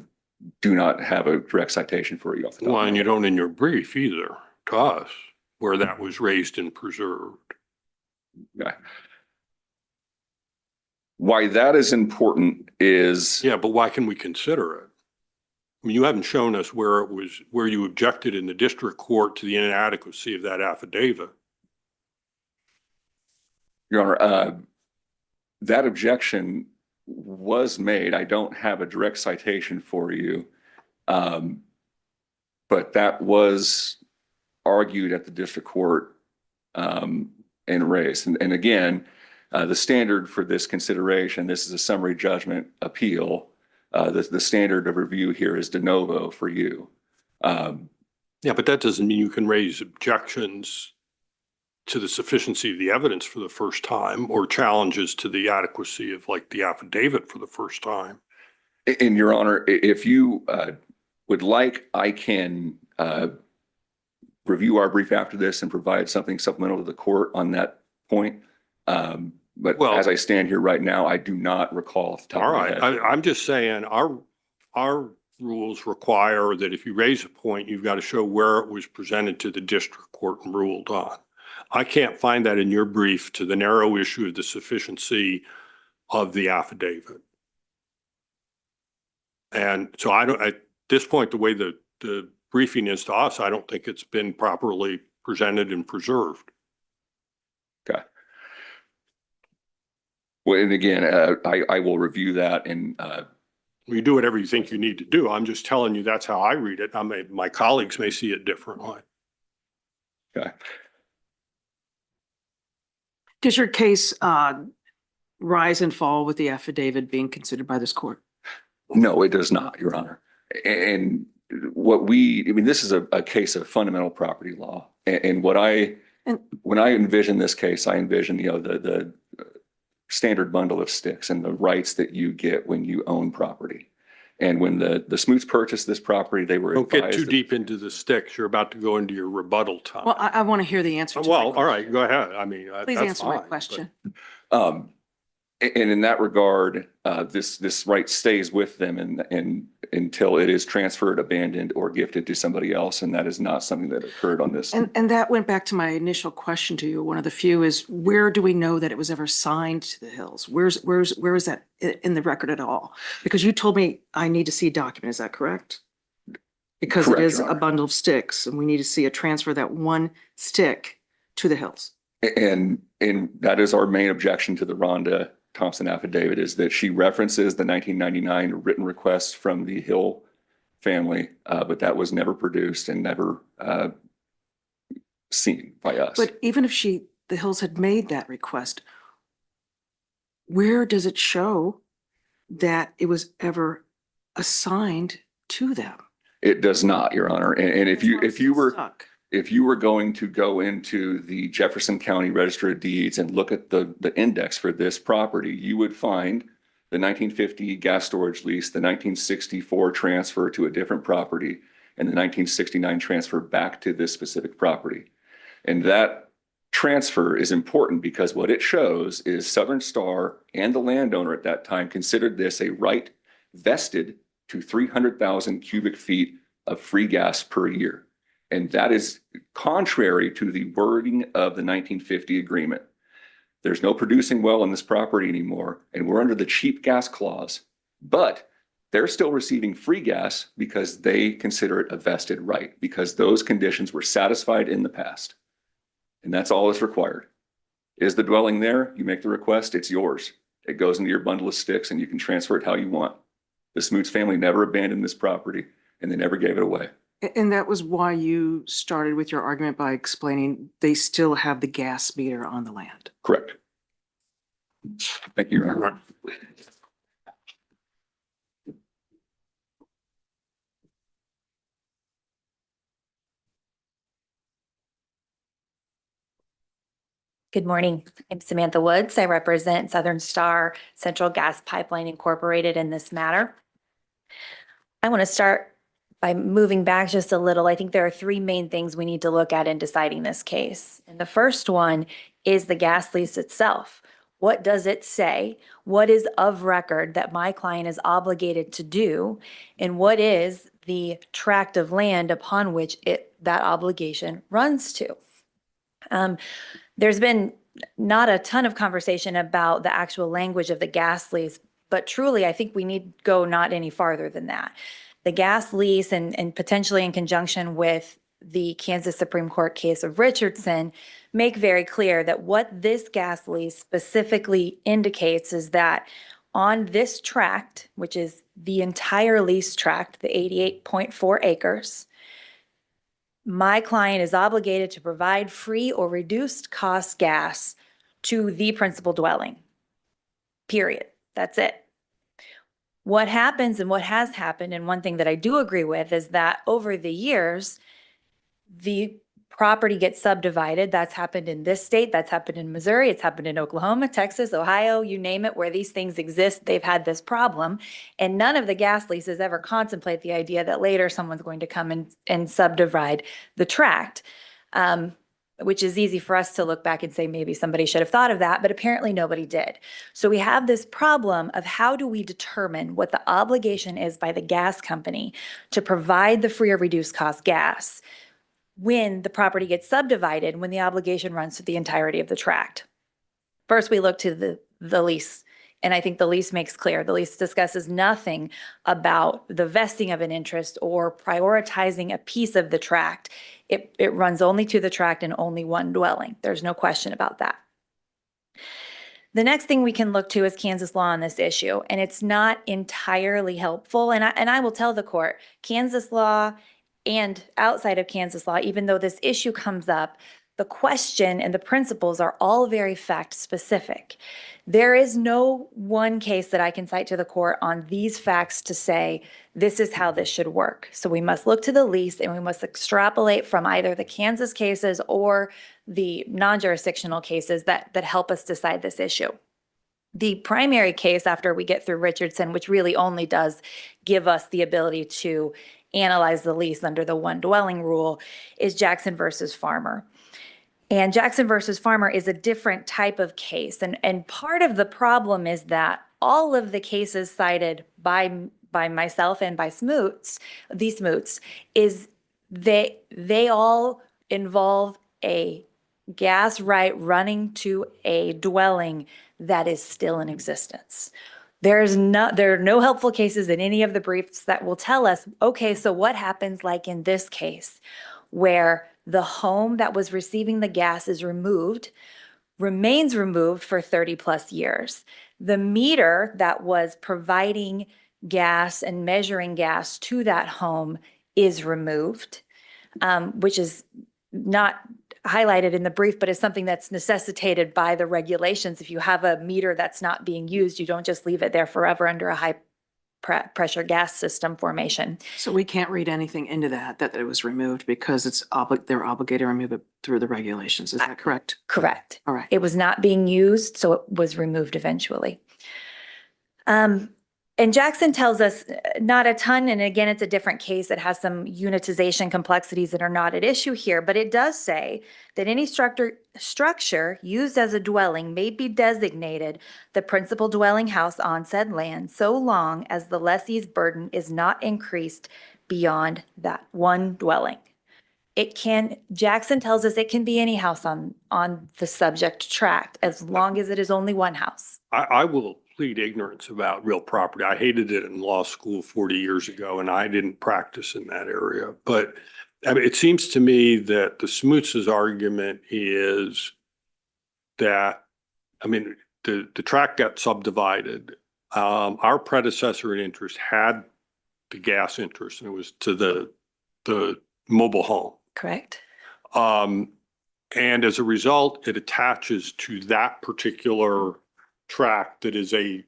do not have a direct citation for you off the top of Well, my and you head. don't in your brief either to us where that was raised and preserved. Okay. Why that is important is, Yeah, but why can we consider it? I mean, you haven't shown us where it was, where you objected in the district court to the inadequacy of that affidavit. Your Honor, that objection was made. I don't have a direct citation for you. But that was argued at the district court and raised. And again, the standard for this consideration, this is a summary judgment appeal. The standard of review here is de novo for you. Yeah, but that doesn't mean you can raise objections to the sufficiency of the evidence for the first time or challenges to the adequacy of like the affidavit for the first time. And Your Honor, if you would like, I can review our brief after this and provide something supplemental to the court on that point. But Well- as I stand here right now, I do not recall off the top All of my right, head. I'm just saying our rules require that if you raise a point, you've got to show where it was presented to the district court and ruled on. I can't find that in your brief to the narrow issue of the sufficiency of the affidavit. And so I don't, at this point, the way the briefing is to us, I don't think it's been properly presented and preserved. Okay. Well, and again, I will review that and You do whatever you think you need to do. I'm just telling you that's how I read it. I may, my colleagues may see it differently. okay. Does your case rise and fall with the affidavit being considered by this court? No, it does not, Your Honor. And what I mean, this is a case of fundamental property law. And what when I envision this case, I envision, the standard bundle of sticks and the rights that you get when you own property. And when the Smoots purchased this property, they were Don't get advised too that- deep into the sticks. You're about to go into your rebuttal time. Well, I want to hear the answer to my Well, all question. right, go ahead. I mean, Please that's answer my fine, but- question. And in that regard, this right stays with them and until it is transferred, abandoned, or gifted to somebody else. And that is not something that occurred on this. And that went back to my initial question to you. One of the few is, where do we know that it was ever signed to the Hills? Where is that in the record at all? Because you told me I need to see a document. Is that correct? Because it Correct, is Your a Honor. bundle of sticks and we need to see a transfer of that one stick to the Hills. And that is our main objection to the Rhonda Thompson affidavit, is that she references the 1999 written request from the Hill family, but that was never produced and never seen by us. But even if the Hills had made that request, where does it show that it was ever assigned to them? It does not, Your Honor. And if you were Stuck. if you were going to go into the Jefferson County Register of Deeds and look at the index for this property, you would find the 1950 gas storage lease, the 1964 transfer to a different property, and the 1969 transfer back to this specific property. And that transfer is important because what it shows is Southern Star and the landowner at that time considered this a right vested to 300,000 cubic feet of free gas per year. And that is contrary to the wording of the 1950 agreement. There's no producing well on this property anymore, and we're under the cheap gas clause, but they're still receiving free gas because they consider it a vested right, because those conditions were satisfied in the past. And that's all that's required. Is the dwelling there? You make the request, it's yours. It goes into your bundle of sticks and you can transfer it how you want. The Smoots family never abandoned this property and they never gave it away. And that was why you started with your argument by explaining they still have the gas meter on the land. Correct. Thank you, Your Honor. Good morning. I'm Samantha Woods. I represent Southern Star Central Gas Pipeline Incorporated in this matter. I want to start by moving back just a little. I think there are three main things we need to look at in deciding this case. And the first one is the gas lease itself. What does it say? What is of record that my client is obligated to do? And what is the tract of land upon which that obligation runs to? There's been not a ton of conversation about the actual language of the gas lease, but truly, I think we need to go not any farther than that. The gas lease and potentially in conjunction with the Kansas Supreme Court case of Richardson make very clear that what this gas lease specifically indicates is that on this tract, which is the entire lease tract, the 88.4 acres, my client is obligated to provide free or reduced cost gas to the principal dwelling. Period. That's it. What happens and what has happened, and one thing that I do agree with, is that over the years, the property gets subdivided. That's happened in this state. That's happened in Missouri. It's happened in Oklahoma, Texas, Ohio, you name it, where these things exist, they've had this problem. And none of the gas leases ever contemplate the idea that later someone's going to come and subdivide the tract, which is easy for us to look back and say maybe somebody should have thought of that, but apparently nobody did. So we have this problem of how do we determine what the obligation is by the gas company to provide the free or reduced cost gas when the property gets subdivided, when the obligation runs to the entirety of the tract. First, we look to the lease, and I think the lease makes clear. The lease discusses nothing about the vesting of an interest or prioritizing a piece of the tract. It runs only to the tract and only one dwelling. There's no question about that. The next thing we can look to is Kansas law on this issue, and it's not entirely helpful. And I will tell the court, Kansas law and outside of Kansas law, even though this issue comes up, the question and the principles are all very fact specific. There is no one case that I can cite to the court on these facts to say this is how this should work. So we must look to the lease and we must extrapolate from either the Kansas cases or the non-jurisdictional cases that help us decide this issue. The primary case after we get through Richardson, which really only does give us the ability to analyze the lease under the one dwelling rule, is Jackson versus Farmer. And Jackson versus Farmer is a different type of case. And part of the problem is that all of the cases cited by myself and by these Smoots, is they all involve a gas right running to a dwelling that is still in existence. There are no helpful cases in any of the briefs that will tell us, okay, so what happens like in this case where the home that was receiving the gas is remains removed for 30 plus years. The meter that was providing gas and measuring gas to that home is removed, which is not highlighted in the brief, but is something that's necessitated by the regulations. If you have a meter that's not being used, you don't just leave it there forever under a high pressure gas system formation. So we can't read anything into that it was removed because they're obligated to remove it through the regulations. Is that correct? Correct. All right. It was not being used, so it was removed eventually. And Jackson tells us not a ton, and again, it's a different case. It has some unitization complexities that are not at issue here, but it does say that any structure used as a dwelling may be designated the principal dwelling house on said land so long as the lessee's burden is not increased beyond that one dwelling. Jackson tells us it can be any house on the subject tract as long as it is only one house. I will plead ignorance about real property. I hated it in law school 40 years ago, and I didn't practice in that area. But I mean, it seems to me that the Smoots' argument is that, I mean, the tract got subdivided. Our predecessor in interest had the gas interest, and it was to the mobile home. Correct. And as a result, it attaches to that particular tract that is a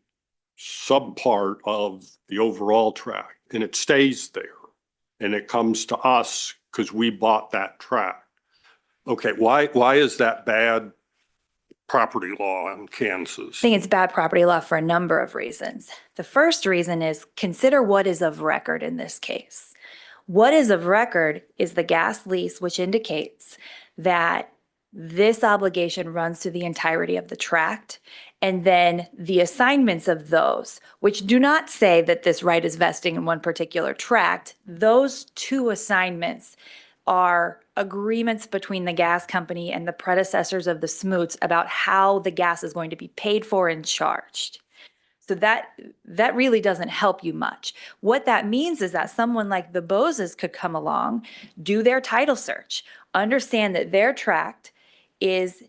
subpart of the overall tract, and it stays there. And it comes to us because we bought that tract. Okay, why is that bad property law in Kansas? I think it's bad property law for a number of reasons. The first reason is consider what is of record in this case. What is of record is the gas lease, which indicates that this obligation runs to the entirety of the tract. And then the assignments of those, which do not say that this right is vesting in one particular tract, those two assignments are agreements between the gas company and the predecessors of the Smoots about how the gas is going to be paid for and charged. So that really doesn't help you much. What that means is that someone like the Boses could come along, do their title search, understand that their tract is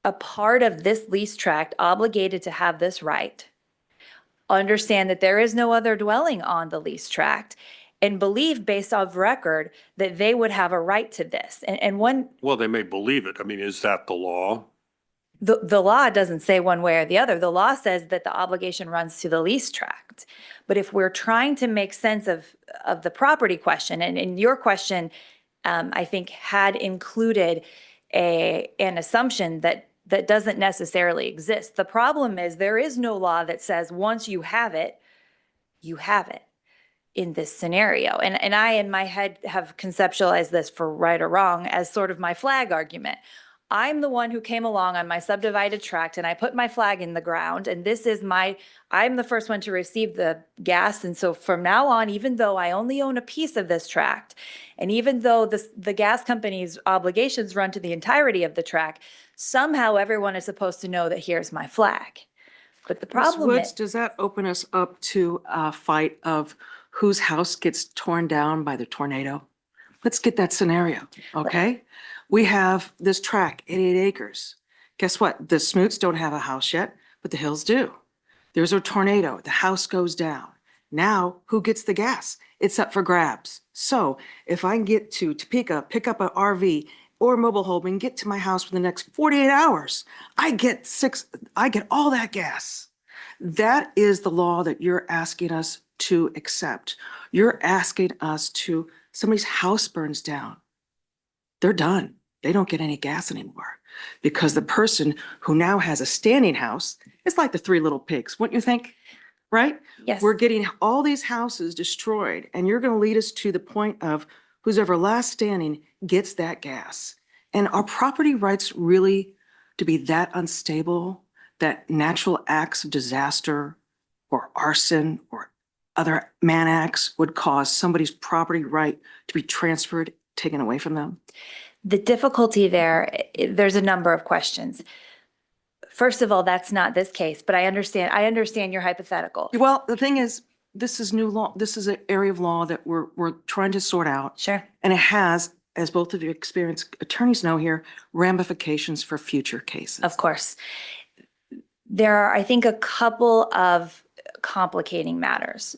a part of this lease tract obligated to have this right, understand that there is no other dwelling on the lease tract, and believe based off record that they would have a right to this. And one, Well, they may believe it. I mean, is that the law? the law doesn't say one way or the other. The law says that the obligation runs to the lease tract. But if we're trying to make sense of the property question, and your question, I think, had included an assumption that doesn't necessarily exist. The problem is there is no law that says once you have it in this scenario. And I, in my head, have conceptualized this, for right or wrong, as sort of my flag argument. I'm the one who came along on my subdivided tract and I put my flag in the ground, and I'm the first one to receive the gas. And so from now on, even though I only own a piece of this tract, and even though the gas company's obligations run to the entirety of the tract, somehow everyone is supposed to know that here's my flag. But the Ms. problem Woods, is, does that open us up to a fight of whose house gets torn down by the tornado? Let's get that scenario, okay? We have this tract, 88 acres. Guess what? The Smoots don't have a house yet, but the Hills do. There's a tornado, the house goes down. Now, who gets the gas? It's up for grabs. So if I can get to Topeka, pick up an RV or mobile home and get to my house within the next 48 hours, I get all that gas. That is the law that you're asking us to accept. You're asking us to, somebody's house burns down. They're done. They don't get any gas anymore because the person who now has a standing house, it's like the Three Little Pigs, wouldn't you think? Right? yes. We're getting all these houses destroyed, and you're going to lead us to the point of who's ever last standing gets that gas. And are property rights really to be that unstable that natural acts of disaster or arson or other man acts would cause somebody's property right to be transferred, taken away from them? The difficulty there's a number of questions. First of all, that's not this case, but I understand your hypothetical. Well, the thing is, this is new law. This is an area of law that we're trying to sort out. Sure. And it has, as both of your experienced attorneys know here, ramifications for future cases. Of course. There are, I think, a couple of complicating matters.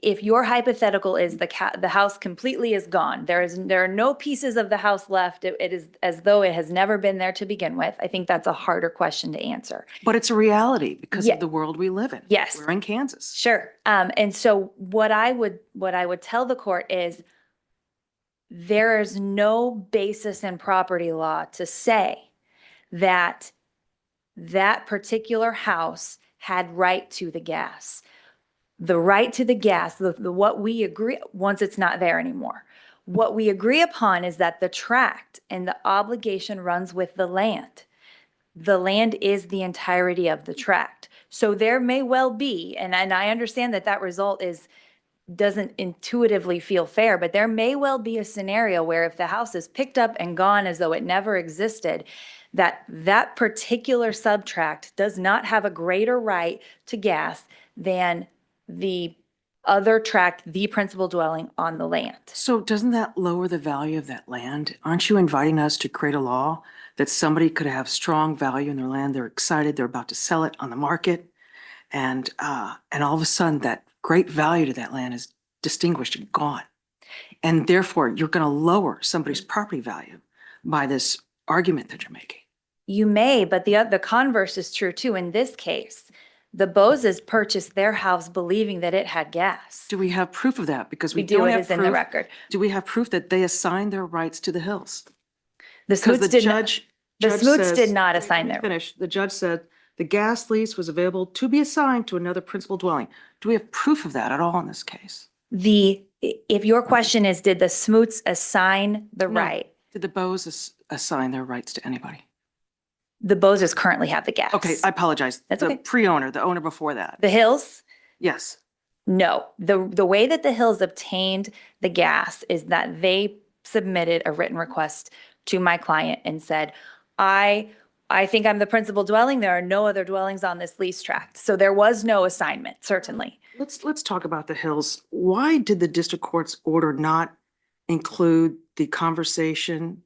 If your hypothetical is the house completely is gone, there are no pieces of the house left, it is as though it has never been there to begin with, I think that's a harder question to answer. But it's a reality because Yeah. of the world we live in. Yes. We're in Kansas. Sure. And so what I would tell the court is there is no basis in property law to say that that particular house had right to the gas. The right to the gas, what we agree, once it's not there anymore. What we agree upon is that the tract and the obligation runs with the land. The land is the entirety of the tract. So there may well be, and I understand that result doesn't intuitively feel fair, but there may well be a scenario where if the house is picked up and gone as though it never existed, that particular subtract does not have a greater right to gas than the other tract, the principal dwelling on the land. So doesn't that lower the value of that land? Aren't you inviting us to create a law that somebody could have strong value in their land? They're excited, they're about to sell it on the market. And all of a sudden that great value to that land is distinguished and gone. And therefore you're going to lower somebody's property value by this argument that you're making. You may, but the converse is true too. In this case, the Boses purchased their house believing that it had gas. Do we have proof of that? Because We we do, don't it have is in the proof. record. Do we have proof that they assigned their rights to the Hills? The Because the Smoots did not, judge. the judge Smoots says- did not Wait, let assign me their. Finish. The judge said the gas lease was available to be assigned to another principal dwelling. Do we have proof of that at all in this case? If your question is, did the Smoots assign the No. right? Did the Boses assign their rights to anybody? The Boses currently have the gas. Okay, I apologize. That's The okay. pre-owner, the owner before that. The Hills? Yes. No. The way that the Hills obtained the gas is that they submitted a written request to my client and said, I think I'm the principal dwelling. There are no other dwellings on this lease tract. So there was no assignment, certainly. Let's talk about the Hills. Why did the district court's order not include the conversation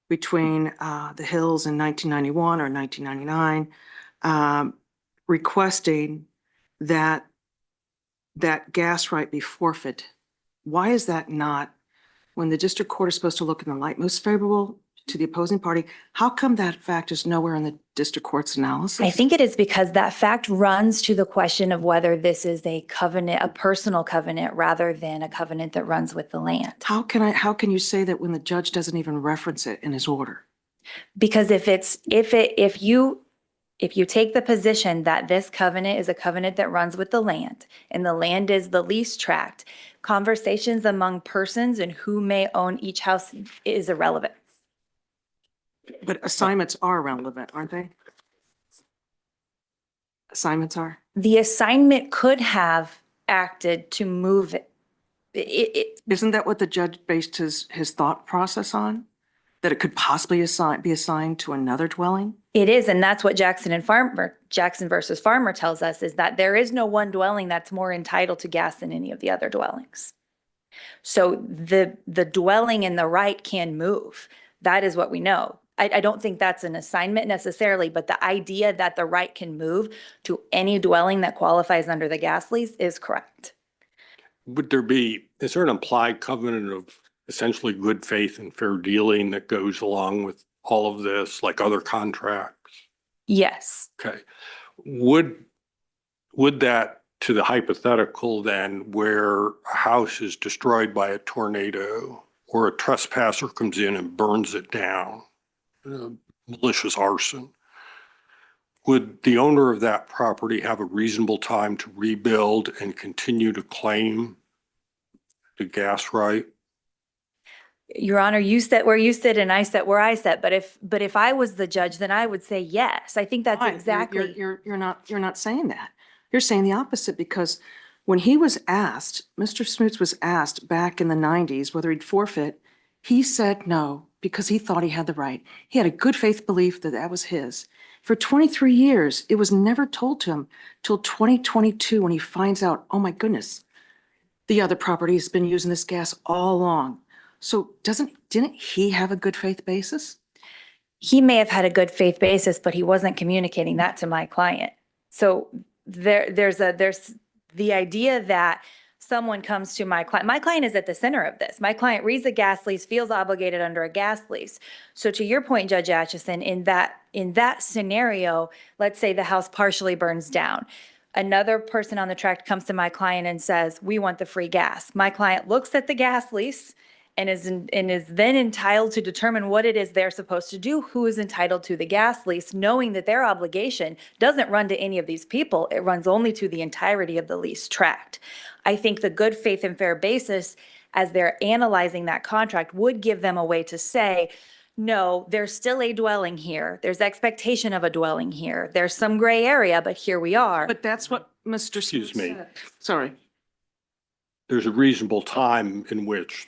between the Hills in 1991 or 1999, requesting that gas right be forfeit? Why is that not, when the district court is supposed to look in the light most favorable to the opposing party, how come that fact is nowhere in the district court's analysis? I think it is because that fact runs to the question of whether this is a covenant, a personal covenant, rather than a covenant that runs with the land. How can you say that when the judge doesn't even reference it in his order? Because if you take the position that this covenant is a covenant that runs with the land, and the land is the lease tract, conversations among persons and who may own each house is irrelevant. But assignments are relevant, aren't they? Assignments are? The assignment could have acted to move it. Isn't that what the judge based his thought process on? That it could possibly be assigned to another dwelling? It is, and that's what Jackson versus Farmer tells us, is that there is no one dwelling that's more entitled to gas than any of the other dwellings. So the dwelling and the right can move. That is what we know. I don't think that's an assignment necessarily, but the idea that the right can move to any dwelling that qualifies under the gas lease is correct. Is there an implied covenant of essentially good faith and fair dealing that goes along with all of this, like other contracts? Yes. Okay. Would that, to the hypothetical then, where a house is destroyed by a tornado or a trespasser comes in and burns it down, malicious arson, would the owner of that property have a reasonable time to rebuild and continue to claim the gas right? Your Honor, you sit where you sit and I sit where I sit. But if I was the judge, then I would say yes. I think that's Why? exactly. You're not saying that. You're saying the opposite, because when he was asked, Mr. Smoots was asked back in the 90s whether he'd forfeit, he said no, because he thought he had the right. He had a good faith belief that that was his. For 23 years, it was never told to him till 2022 when he finds out, oh my goodness, the other property has been using this gas all along. So didn't he have a good faith basis? He may have had a good faith basis, but he wasn't communicating that to my client. So there's the idea that someone comes to my client. My client is at the center of this. My client reads a gas lease, feels obligated under a gas lease. So to your point, Judge Atchison, in that scenario, let's say the house partially burns down. Another person on the tract comes to my client and says, we want the free gas. My client looks at the gas lease and is then entitled to determine what it is they're supposed to do, who is entitled to the gas lease, knowing that their obligation doesn't run to any of these people. It runs only to the entirety of the lease tract. I think the good faith and fair basis, as they're analyzing that contract, would give them a way to say, no, there's still a dwelling here. There's expectation of a dwelling here. There's some gray area, but here we are. But that's what Mr. Excuse Smoots me. said. Sorry. There's a reasonable time in which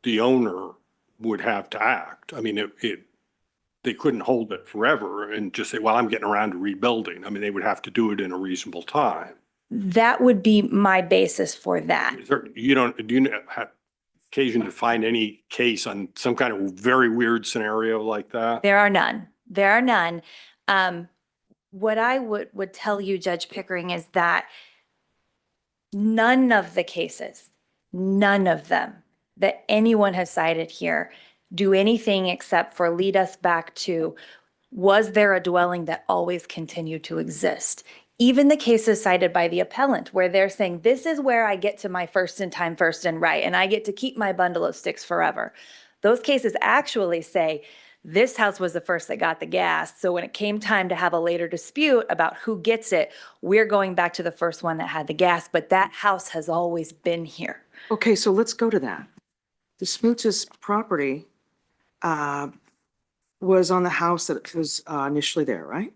the owner would have to act. I mean, they couldn't hold it forever and just say, well, I'm getting around to rebuilding. I mean, they would have to do it in a reasonable time. That would be my basis for that. Do you have occasion to find any case on some kind of very weird scenario like that? There are none. There are none. What I would tell you, Judge Pickering, is that none of the cases, none of them that anyone has cited here do anything except for lead us back to Was there a dwelling that always continued to exist? Even the cases cited by the appellant where they're saying, this is where I get to my first in time, first and right, and I get to keep my bundle of sticks forever. Those cases actually say, this house was the first that got the gas. So when it came time to have a later dispute about who gets it, we're going back to the first one that had the gas, but that house has always been here. Okay, so let's go to that. The Smoots' property was on the house that was initially there, right?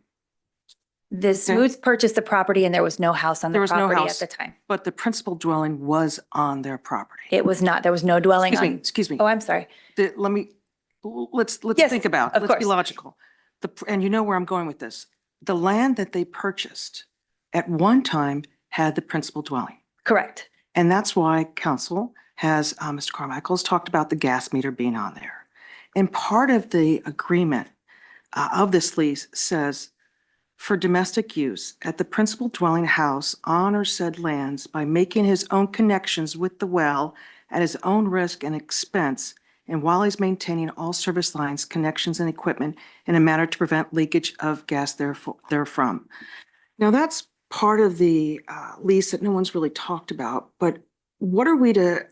The Smoots purchased the property and there was no house on There the was no property at house. the time. But the principal dwelling was on their property. It was not, there was no dwelling Excuse me, on. excuse me. Oh, I'm sorry. Let's Yes, think about, of let's be course. logical. And you know where I'm going with this. The land that they purchased at one time had the principal dwelling. Correct. And that's why council has, Mr. Carmichael's talked about the gas meter being on there. And part of the agreement of this lease says, for domestic use at the principal dwelling house on or said lands by making his own connections with the well at his own risk and expense, and while he's maintaining all service lines, connections, and equipment in a manner to prevent leakage of gas therefrom. Now, that's part of the lease that no one's really talked about, but what are we to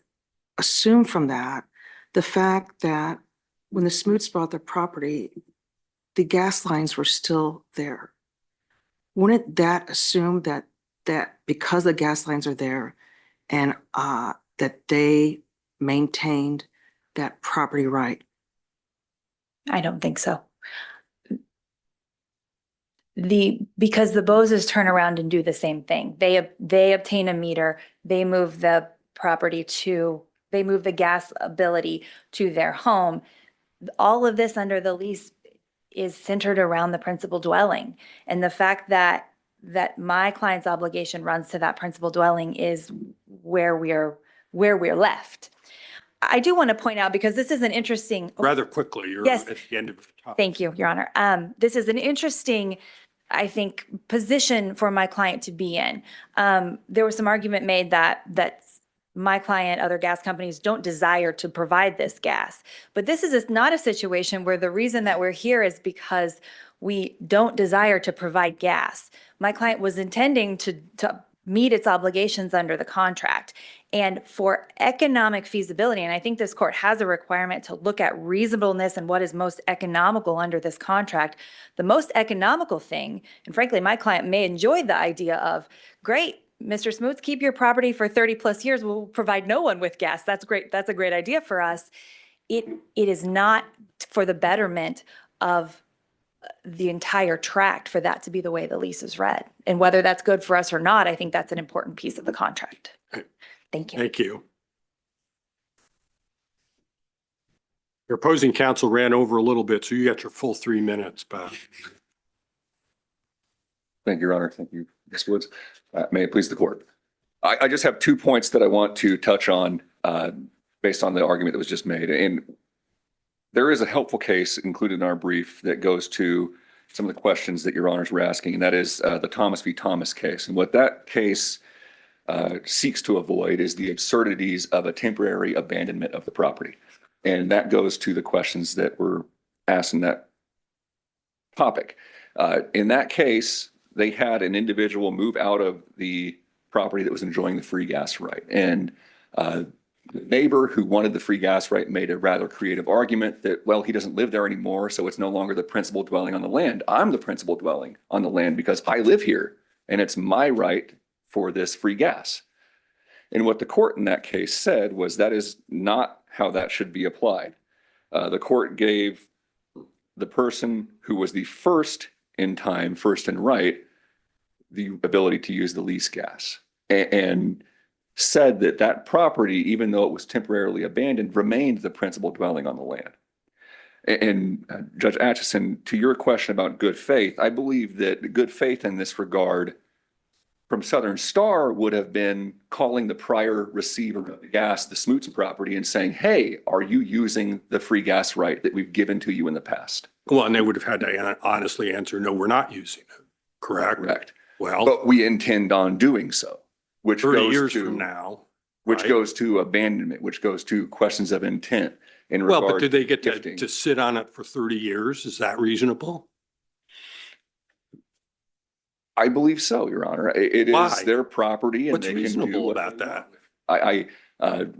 assume from that? The fact that when the Smoots bought their property, the gas lines were still there. Wouldn't that assume that because the gas lines are there and that they maintained that property right? I don't think so. Because the Boses turn around and do the same thing. They obtain a meter, they move the gas ability to their home. All of this under the lease is centered around the principal dwelling. And the fact that my client's obligation runs to that principal dwelling is where we're left. I do want to point out, because this is an interesting. Rather quickly, you're Yes. at the end of the topic. Thank you, Your Honor. This is an interesting, I think, position for my client to be in. There was some argument made that my client, other gas companies don't desire to provide this gas. But this is not a situation where the reason that we're here is because we don't desire to provide gas. My client was intending to meet its obligations under the contract. And for economic feasibility, and I think this court has a requirement to look at reasonableness and what is most economical under this contract, the most economical thing, and frankly, my client may enjoy the idea of, great, Mr. Smoots, keep your property for 30 plus years. We'll provide no one with gas. That's great. That's a great idea for us. It is not for the betterment of the entire tract for that to be the way the lease is read. And whether that's good for us or not, I think that's an important piece of the contract. Thank you. Thank you. Your opposing counsel ran over a little bit, so you got your full 3 minutes back. Thank you, Your Honor. Thank you, Ms. Woods. May it please the court. I just have 2 points that I want to touch on based on the argument that was just made. And there is a helpful case included in our brief that goes to some of the questions that Your Honors were asking, and that is the Thomas v. Thomas case. And what that case seeks to avoid is the absurdities of a temporary abandonment of the property. And that goes to the questions that were asked in that topic. In that case, they had an individual move out of the property that was enjoying the free gas right. And the neighbor who wanted the free gas right made a rather creative argument that, well, he doesn't live there anymore, so it's no longer the principal dwelling on the land. I'm the principal dwelling on the land because I live here, and it's my right for this free gas. And what the court in that case said was that is not how that should be applied. The court gave the person who was the first in time, first and right, the ability to use the lease gas, and said that that property, even though it was temporarily abandoned, remained the principal dwelling on the land. And Judge Atchison, to your question about good faith, I believe that good faith in this regard from Southern Star would have been calling the prior receiver of the gas, the Smoots property, and saying, hey, are you using the free gas right that we've given to you in the past? Well, and they would have had to honestly answer, no, we're not using it. Correct? Correct. Well, But we intend on doing so, which 30 goes years to, from now. which right? goes to abandonment, which goes to questions of intent in Well, regard but do they get gifting. to sit on it for 30 years? Is that reasonable? I believe so, Your Honor. It Why? is their property and What's they can do reasonable what about they that? want.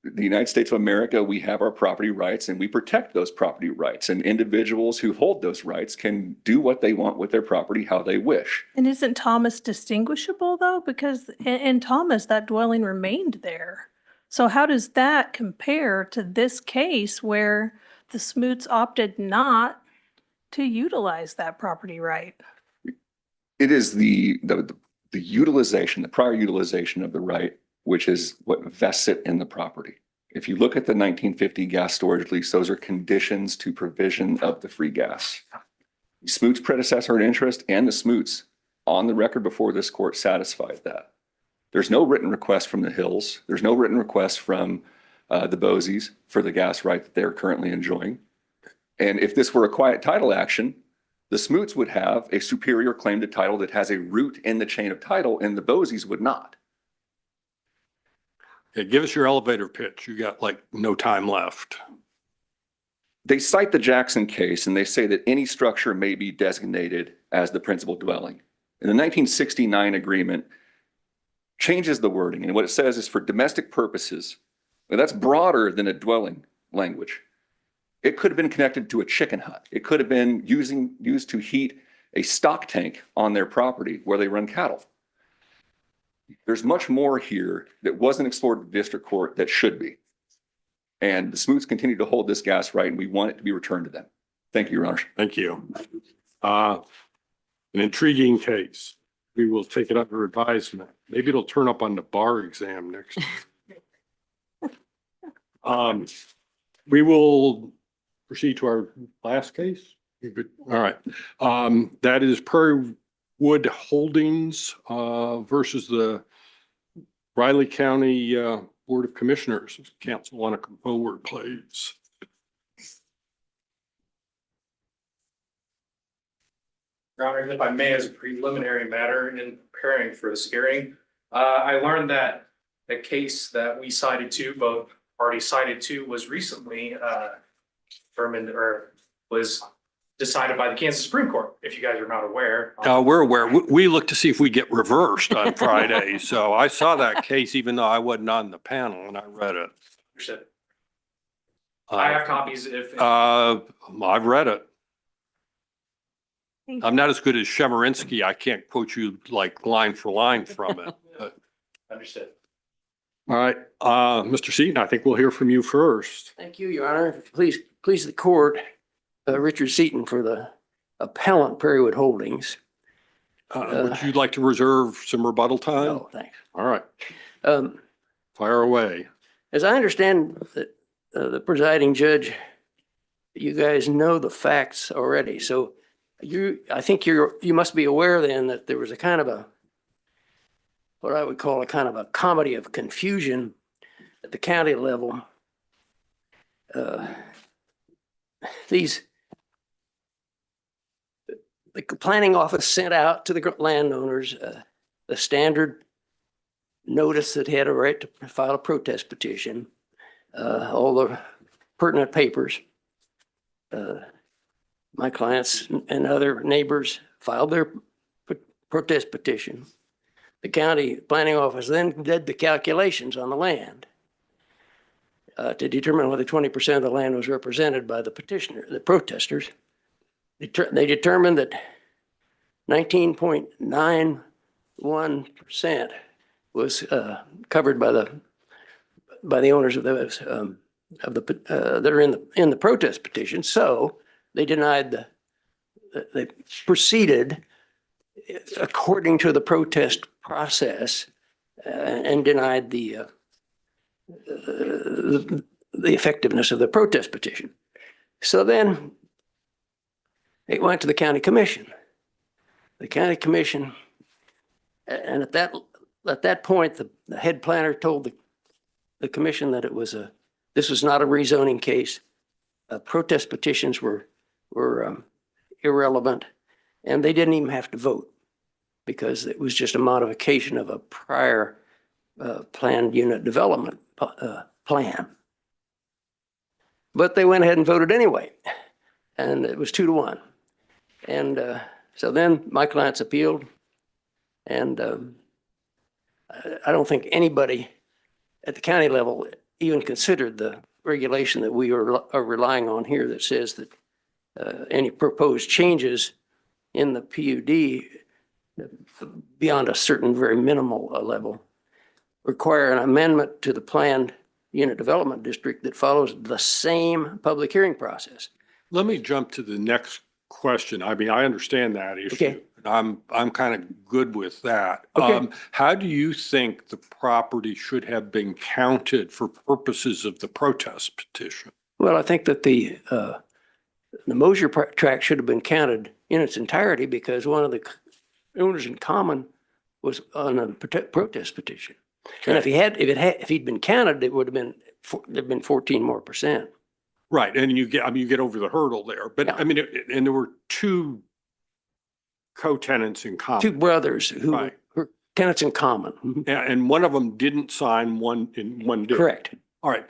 The United States of America, we have our property rights and we protect those property rights. And individuals who hold those rights can do what they want with their property, how they wish. And isn't Thomas distinguishable though? Because in Thomas, that dwelling remained there. So how does that compare to this case where the Smoots opted not to utilize that property right? It is the utilization, the prior utilization of the right, which is what vests it in the property. If you look at the 1950 gas storage lease, those are conditions to provision of the free gas. Smoot's predecessor in interest and the Smoots on the record before this court satisfied that. There's no written request from the Hills. There's no written request from the Boseys for the gas right that they're currently enjoying. And if this were a quiet title action, the Smoots would have a superior claim to title that has a root in the chain of title, and the Boseys would not. Okay, give us your elevator pitch. You got like no time left. They cite the Jackson case and they say that any structure may be designated as the principal dwelling. And the 1969 agreement changes the wording, and what it says is for domestic purposes. Now, that's broader than a dwelling language. It could have been connected to a chicken hut. It could have been used to heat a stock tank on their property where they run cattle. There's much more here that wasn't explored in the district court that should be. And the Smoots continue to hold this gas right, and we want it to be returned to them. Thank you, Your Honor. Thank you. An intriguing case. We will take it under advisement. Maybe it'll turn up on the bar exam next year. We will proceed to our last case. You good? All right. That is Prairie Wood Holdings versus the Riley County Board of Commissioners. Council want to come forward, please. Your Honor, if I may, as a preliminary matter in preparing for this hearing, I learned that the case that we cited to, both parties cited to, was recently determined or was decided by the Kansas Supreme Court, if you guys are not aware. We're aware. We look to see if we get reversed on Friday. So I saw that case, even though I wasn't on the panel, and I read it. Understood. I have copies if. I've read it. I'm not as good as Chemerinsky. I can't quote you like line for line from it. But- Understood. All right, Mr. Seaton, I think we'll hear from you first. Thank you, Your Honor. Please the court, Richard Seaton for the appellant Prairie Wood Holdings. Would you like to reserve some rebuttal time? No, thanks. All right, fire away. As I understand that the presiding judge, you guys know the facts already. So I think you must be aware then that there was a kind of a, what I would call a kind of a comedy of confusion at the county level. The planning office sent out to the landowners the standard notice that had a right to file a protest petition, all the pertinent papers. My clients and other neighbors filed their protest petition. The county planning office then did the calculations on the land to determine whether 20% of the land was represented by the petitioner, the protesters. They determined that 19.91% was covered by the owners of those that are in the protest petition. So they denied they proceeded according to the protest process and denied the effectiveness of the protest petition. So then it went to the county commission. The county commission, and at that point, the head planner told the commission that this was not a rezoning case. Protest petitions were irrelevant, and they didn't even have to vote because it was just a modification of a prior planned unit development plan. But they went ahead and voted anyway, and it was 2-1. And so then my clients appealed And I don't think anybody at the county level even considered the regulation that we are relying on here that says that any proposed changes in the PUD beyond a certain very minimal level require an amendment to the planned unit development district that follows the same public hearing process. Let me jump to the next question. I mean, I understand that issue. Okay. I'm kind of good with that. Okay. How do you think the property should have been counted for purposes of the protest petition? Well, I think that the Mosier tract should have been counted in its entirety because one of the owners in common was on a protest petition. And if he'd been counted, it would have been, there'd been 14% more. Right, and you get over the hurdle there, but Yeah. I mean, and there were two co-tenants in common. Two brothers who Right. were tenants in common. And one of them didn't sign, one did. Correct. All right.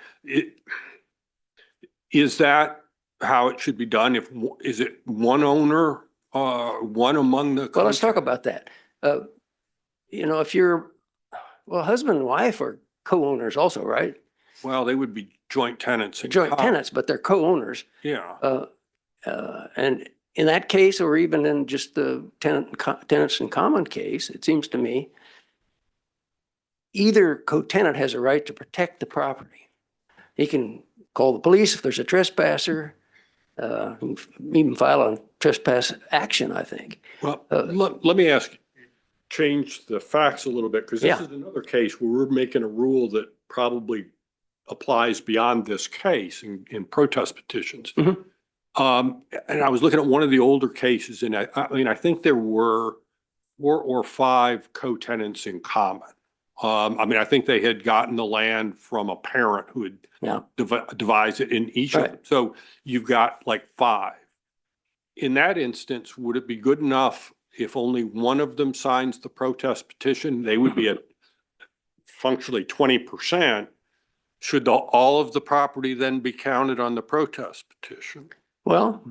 Is that how it should be done? Is it one owner, one among the? Well, let's talk about that. If you're, husband and wife are co-owners also, right? Well, they would be joint tenants. in Joint common. tenants, but they're co-owners. Yeah. And in that case, or even in just the tenants in common case, it seems to me, either co-tenant has a right to protect the property. He can call the police if there's a trespasser, even file a trespass action, I think. Well, let me change the facts a little bit, because this Yeah. is another case where we're making a rule that probably applies beyond this case in protest petitions. Mhm. And I was looking at one of the older cases, and I mean, I think there were 4 or 5 co-tenants in common. I mean, I think they had gotten the land from a parent who had Yeah. devised it in each of them. Right. So you've got like 5. In that instance, would it be good enough if only one of them signs the protest petition? They would be at functionally 20%. Should all of the property then be counted on the protest petition? Well,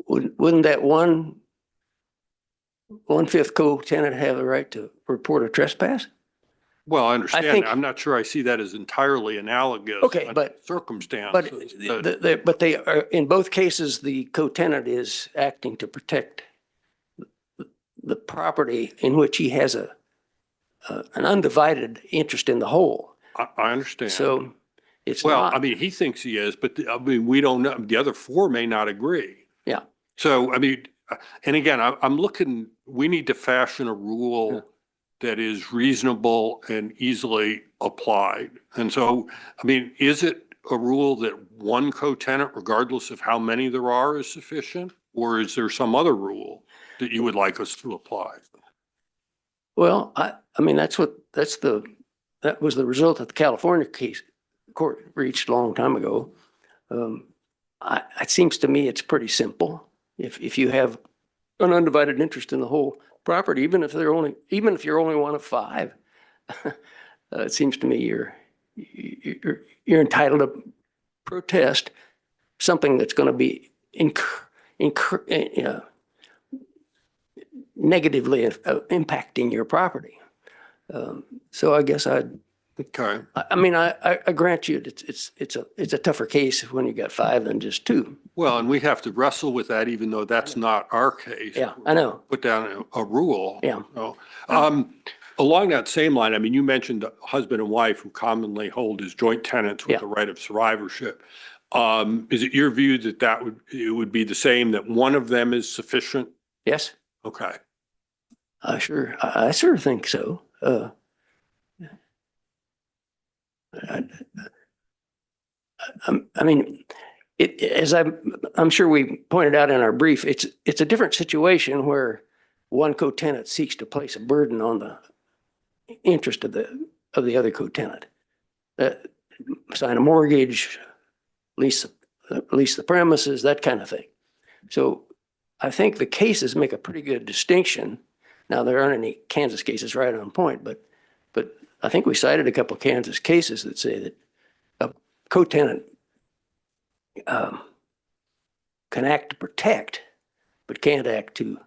wouldn't that one-fifth co-tenant have the right to report a trespass? Well, I understand. think- that. I'm not sure I see that as entirely analogous. Okay, under but- circumstances. But they are, in both cases, the co-tenant is acting to protect the property in which he has an undivided interest in the whole. I understand. So it's Well, not. I mean, he thinks he is, but I mean, we don't know. The other 4 may not agree. Yeah. So, I mean, and again, I'm looking, we need to fashion a rule that is reasonable and easily applied. And so, I mean, is it a rule that one co-tenant, regardless of how many there are, is sufficient? Or is there some other rule that you would like us to apply? Well, I mean, that was the result of the California case court reached a long time ago. It seems to me it's pretty simple. If you have an undivided interest in the whole property, even if you're only one of 5, it seems to me you're entitled to protest something that's going to be negatively impacting your property. So I guess Okay. I mean, I grant you it's a tougher case when you got 5 than just 2. Well, and we have to wrestle with that, even though that's not our case. Yeah, I know. Put down a rule. Yeah. So, along that same line, I mean, you mentioned husband and wife who commonly hold as joint tenants with Yeah. the right of survivorship. Is it your view that it would be the same, that one of them is sufficient? Yes, Okay. I sure think so. I mean, as I'm sure we pointed out in our brief, it's a different situation where one co-tenant seeks to place a burden on the interest of the other co-tenant. Sign a mortgage, lease the premises, that kind of thing. So I think the cases make a pretty good distinction. Now, there aren't any Kansas cases right on point, but I think we cited a couple of Kansas cases that say that a co-tenant can act to protect, but can't act to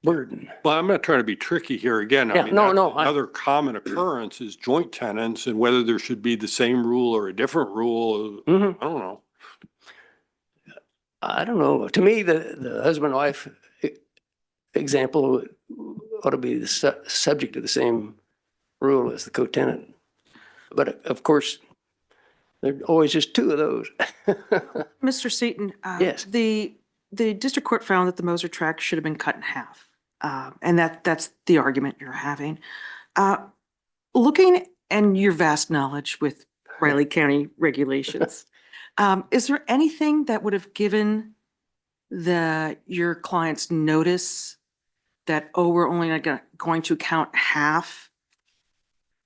burden. Well, I'm not trying to be tricky here again. I Yeah, mean, no, that's no, I- another common occurrence is joint tenants and whether there should be the same rule or a different rule. Mhm. I don't know. I don't know. To me, the husband-wife example ought to be the subject of the same rule as the co-tenant. But of course, there are always just two of those. Mr. Seaton? Yes. The district court found that the Moser tract should have been cut in half. And that's the argument you're having. Looking and your vast knowledge with Riley County regulations, is there anything that would have given your clients notice that, oh, we're only going to count half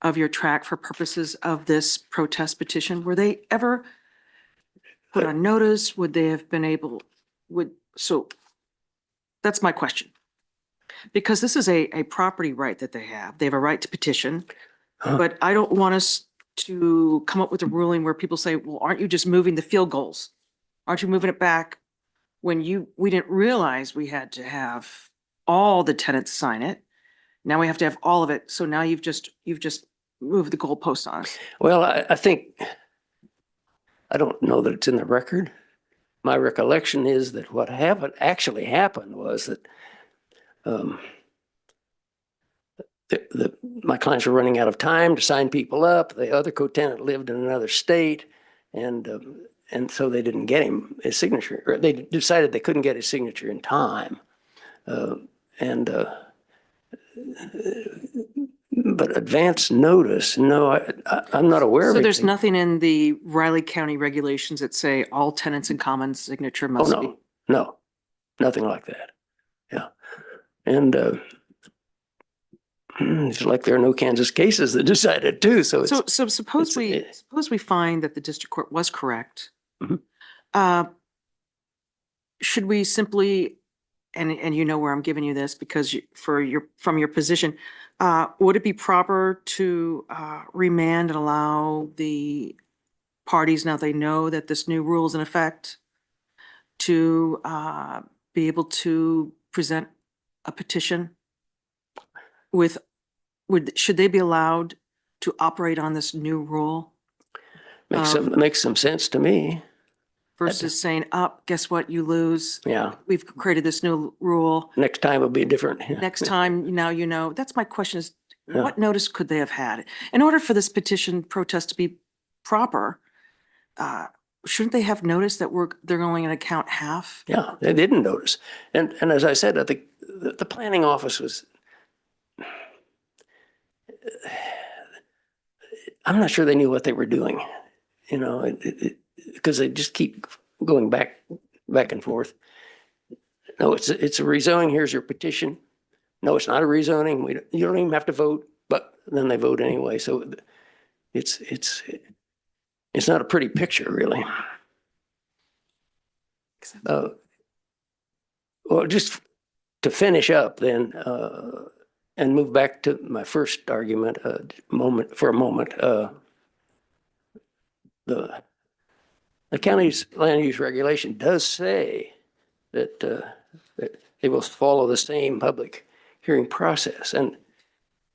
of your tract for purposes of this protest petition? Were they ever put on notice? Would they have been able, so that's my question. Because this is a property right that they have. They have a right to petition. But I don't want us to come up with a ruling where people say, well, aren't you just moving the field goals? Aren't you moving it back when we didn't realize we had to have all the tenants sign it? Now we have to have all of it. So now you've just moved the goalpost on us. Well, I think, I don't know that it's in the record. My recollection is that what actually happened was that my clients were running out of time to sign people up. The other co-tenant lived in another state, and so they didn't get him his signature, or they decided they couldn't get his signature in time. But advance notice, no, I'm not aware of So there's anything. nothing in the Riley County regulations that say all tenants in common signature Oh, must be? no, nothing like that. Yeah. And it's like there are no Kansas cases that decided too, so it's. So suppose it's- we find that the district court was correct. Mhm. Should we simply, and you know where I'm giving you this because from your position, would it be proper to remand and allow the parties, now they know that this new rule is in effect, to be able to present a petition should they be allowed to operate on this new rule Makes some sense to me. versus saying, guess what, you lose. Yeah. We've created this new rule. Next time will be different. Next time, now you know. That's my question is, Yeah. what notice could they have had? In order for this petition protest to be proper, shouldn't they have noticed that they're only going to count half? Yeah, they didn't notice. And as I said, I think the planning office was, I'm not sure they knew what they were doing, you know, because they just keep going back and forth. No, it's a rezoning. Here's your petition. No, it's not a rezoning. You don't even have to vote, but then they vote anyway. So it's not a pretty picture, really. Well, just to finish up then, and move back to my first argument, for a moment, the county's land use regulation does say that they will follow the same public hearing process, and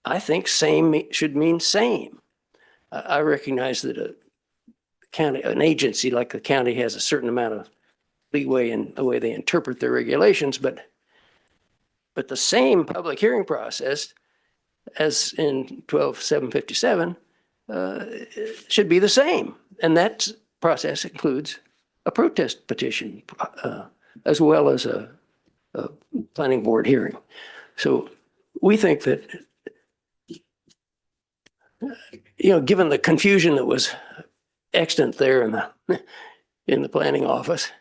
I think same should mean same. I recognize that an agency like the county has a certain amount of leeway in the way they interpret their regulations, but the same public hearing process as in 12-757 should be the same. And that process includes a protest petition as well as a planning board hearing. So we think that, given the confusion that was extant there in the planning office,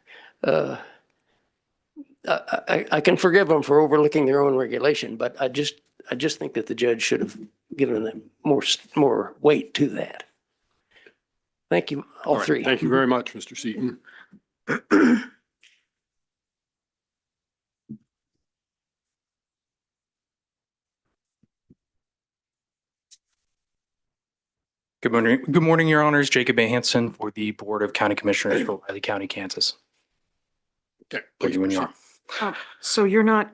I can forgive them for overlooking their own regulation, but I just think that the judge should have given them more weight to that. Thank you, all right, three. Thank you very much, Mr. Seaton. Good morning. Good morning, Your Honors. Jacob A. Hansen for the Board of County Commissioners for Riley County, Kansas. Okay, Thank you, when you are. So you're not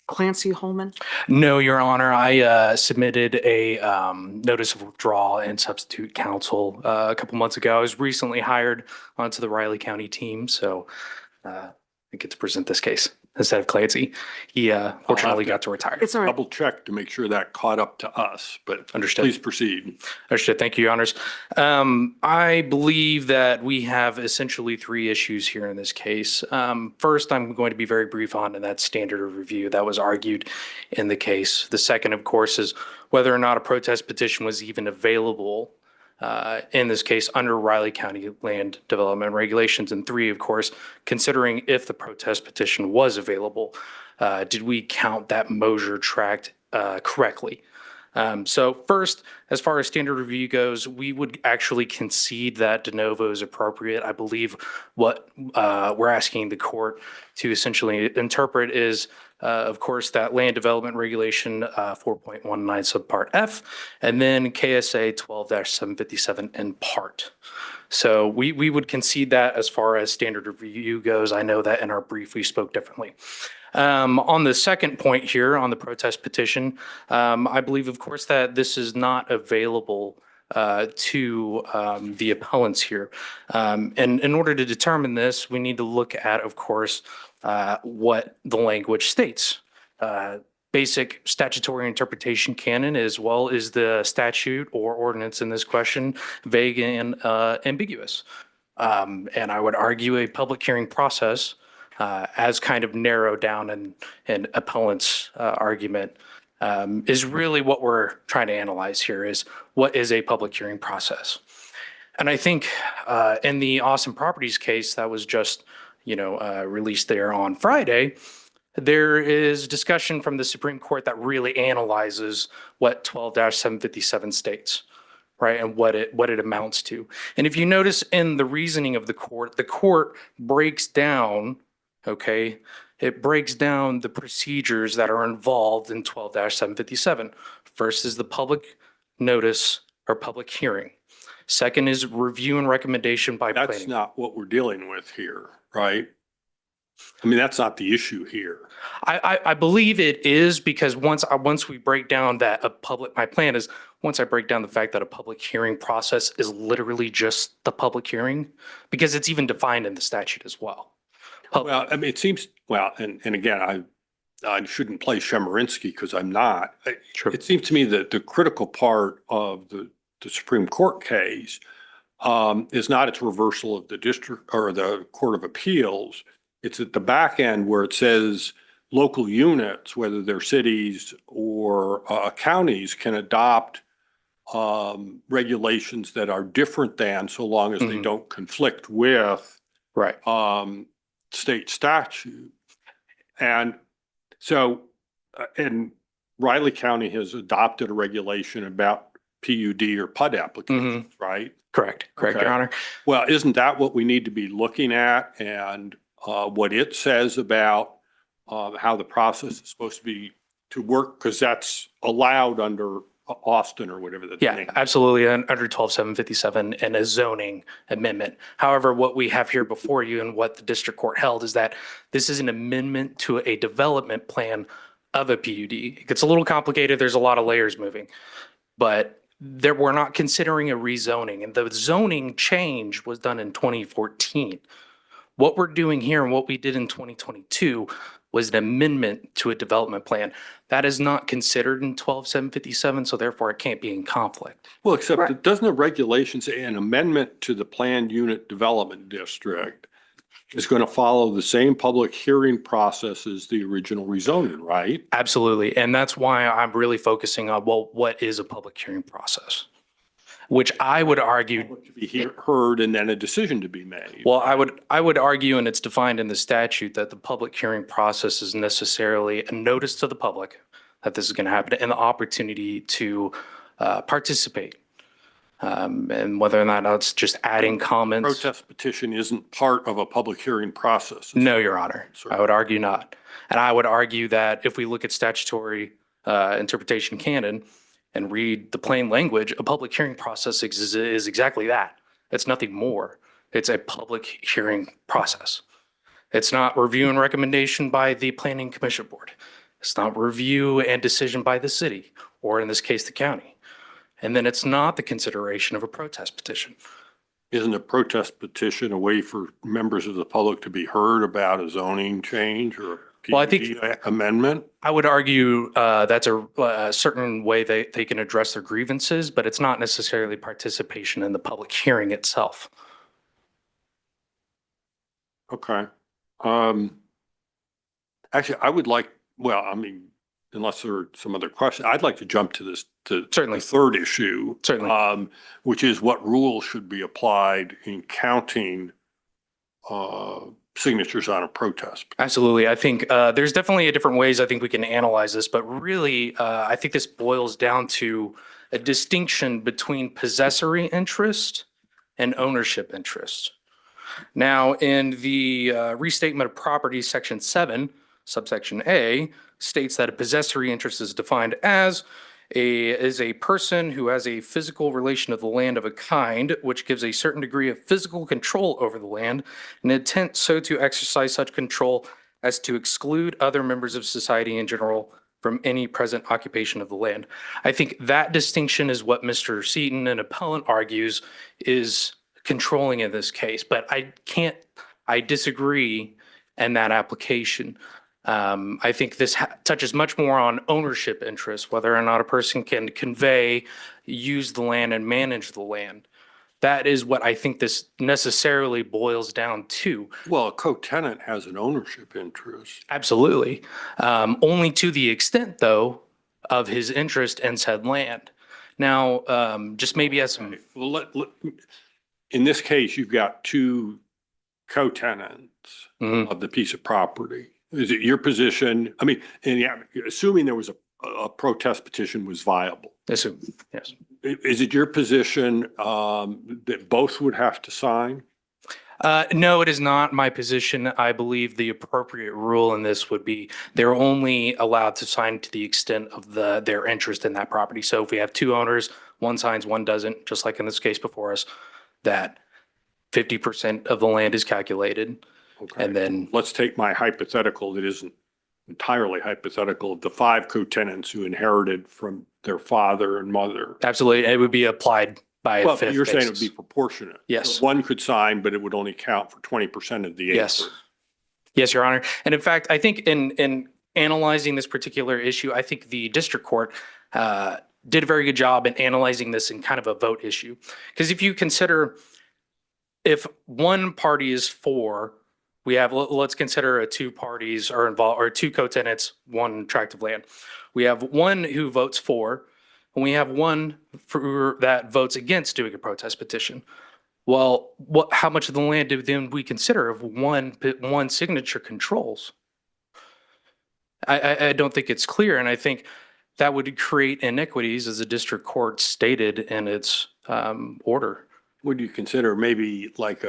Clancy Holman? No, Your Honor, I submitted a notice of withdrawal and substitute counsel a couple months ago. I was recently hired onto the Riley County team, so I get to present this case instead of Clancy. He fortunately got to retire. It's all right. Double check to make sure that caught up to us, but Understood. please proceed. Understood. Thank you, Your Honors. I believe that we have essentially three issues here in this case. First, I'm going to be very brief on, and that's standard of review that was argued in the case. The second, of course, is whether or not a protest petition was even available in this case under Riley County land development regulations. And three, of course, considering if the protest petition was available, did we count that Mosier tract correctly? So first, as far as standard review goes, we would actually concede that de novo is appropriate. I believe what we're asking the court to essentially interpret is, of course, that land development regulation 4.19 subpart F, and then KSA 12-757 in part. So we would concede that as far as standard review goes. I know that in our brief, we spoke differently. On the second point here on the protest petition, I believe, of course, that this is not available to the appellants here. And in order to determine this, we need to look at, of course, what the language states. Basic statutory interpretation canon, as well as the statute or ordinance in this question, vague and ambiguous. And I would argue a public hearing process as kind of narrowed down in appellant's argument is really what we're trying to analyze here is what is a public hearing process. And I think in the Austin Properties case that was just, released there on Friday, there is discussion from the Supreme Court that really analyzes what 12-757 states, right, and what it amounts to. And if you notice in the reasoning of the court breaks down, okay, it breaks down the procedures that are involved in 12-757. First is the public notice or public hearing. Second is review and recommendation by planning. That's not what we're dealing with here, right? I mean, that's not the issue here. I believe it is because once we break down that my plan is once I break down the fact that a public hearing process is literally just the public hearing, because it's even defined in the statute as well. Well, I mean, it seems, and again, I shouldn't play Chemerinsky because I'm not. Sure. It seems to me that the critical part of the Supreme Court case is not its reversal of the district or the Court of Appeals. It's at the back end where it says local units, whether they're cities or counties, can adopt regulations that are different than, so long as they don't conflict with Right. State statute. And so, and Riley County has adopted a regulation about PUD or PUD applications, right? Correct, Okay. Your Honor. Well, isn't that what we need to be looking at and what it says about how the process is supposed to work? Because that's allowed under Austin or whatever the Yeah, name. absolutely. Under 12-757 and a zoning amendment. However, what we have here before you and what the district court held is that this is an amendment to a development plan of a PUD. It gets a little complicated. There's a lot of layers moving, but we're not considering a rezoning, and the zoning change was done in 2014. What we're doing here and what we did in 2022 was an amendment to a development plan. That is not considered in 12-757, so therefore it can't be in conflict. Well, except it doesn't the regulation say an amendment to the planned unit development district is going to follow the same public hearing process as the original rezoning, right? Absolutely. And that's why I'm really focusing on, well, what is a public hearing process? Which I would argue To be heard and then a decision to be made. Well, I would argue, and it's defined in the statute, that the public hearing process is necessarily a notice to the public that this is going to happen and the opportunity to participate. And whether or not it's just adding comments. Protest petition isn't part of a public hearing process. No, Your Honor. I would argue not. And I would argue that if we look at statutory interpretation canon and read the plain language, a public hearing process is exactly that. It's nothing more. It's a public hearing process. It's not review and recommendation by the Planning Commission Board. It's not review and decision by the city, or in this case, the county. And then it's not the consideration of a protest petition. Isn't a protest petition a way for members of the public to be heard about a zoning change or a Well, I think- PUD amendment? I would argue that's a certain way they can address their grievances, but it's not necessarily participation in the public hearing itself. Okay. Actually, I would like, well, I mean, unless there are some other questions, I'd like to jump to this, to Certainly. the third issue. Certainly. Which is what rules should be applied in counting signatures on a protest. Absolutely. I think there's definitely different ways I think we can analyze this, but really, I think this boils down to a distinction between possessory interest and ownership interest. Now, in the restatement of property, section 7, subsection A, states that a possessory interest is defined as a person who has a physical relation of the land of a kind, which gives a certain degree of physical control over the land, and intent so to exercise such control as to exclude other members of society in general from any present occupation of the land. I think that distinction is what Mr. Seaton, an appellant, argues is controlling in this case, but I disagree in that application. I think this touches much more on ownership interests, whether or not a person can convey, use the land, and manage the land. That is what I think this necessarily boils down to. Well, a co-tenant has an ownership interest. Absolutely. Only to the extent, though, of his interest in said land. Now, just maybe as some, Well, in this case, you've got two co-tenants Mhm. of the piece of property. Is it your position? I mean, and yeah, assuming there was a protest petition was viable, assume, yes. is it your position that both would have to sign? No, it is not my position. I believe the appropriate rule in this would be they're only allowed to sign to the extent of their interest in that property. So if we have two owners, one signs, one doesn't, just like in this case before us, that 50% of the land is calculated. Okay. And then, Let's take my hypothetical that isn't entirely hypothetical of the 5 co-tenants who inherited from their father and mother. absolutely, it would be applied by a Well, fifth you're saying it would basis. be proportionate. Yes. So one could sign, but it would only count for 20% of the Yes. acre. Yes, Your Honor. And in fact, I think in analyzing this particular issue, I think the district court did a very good job in analyzing this in kind of a vote issue. Because if you consider, if one party is for, we have, let's consider two parties are involved, or two co-tenants, one tract of land. We have one who votes for, and we have one for that votes against doing a protest petition. Well, how much of the land do then we consider if one signature controls? I don't think it's clear, and I think that would create inequities, as the district court stated in its order. Would you consider maybe like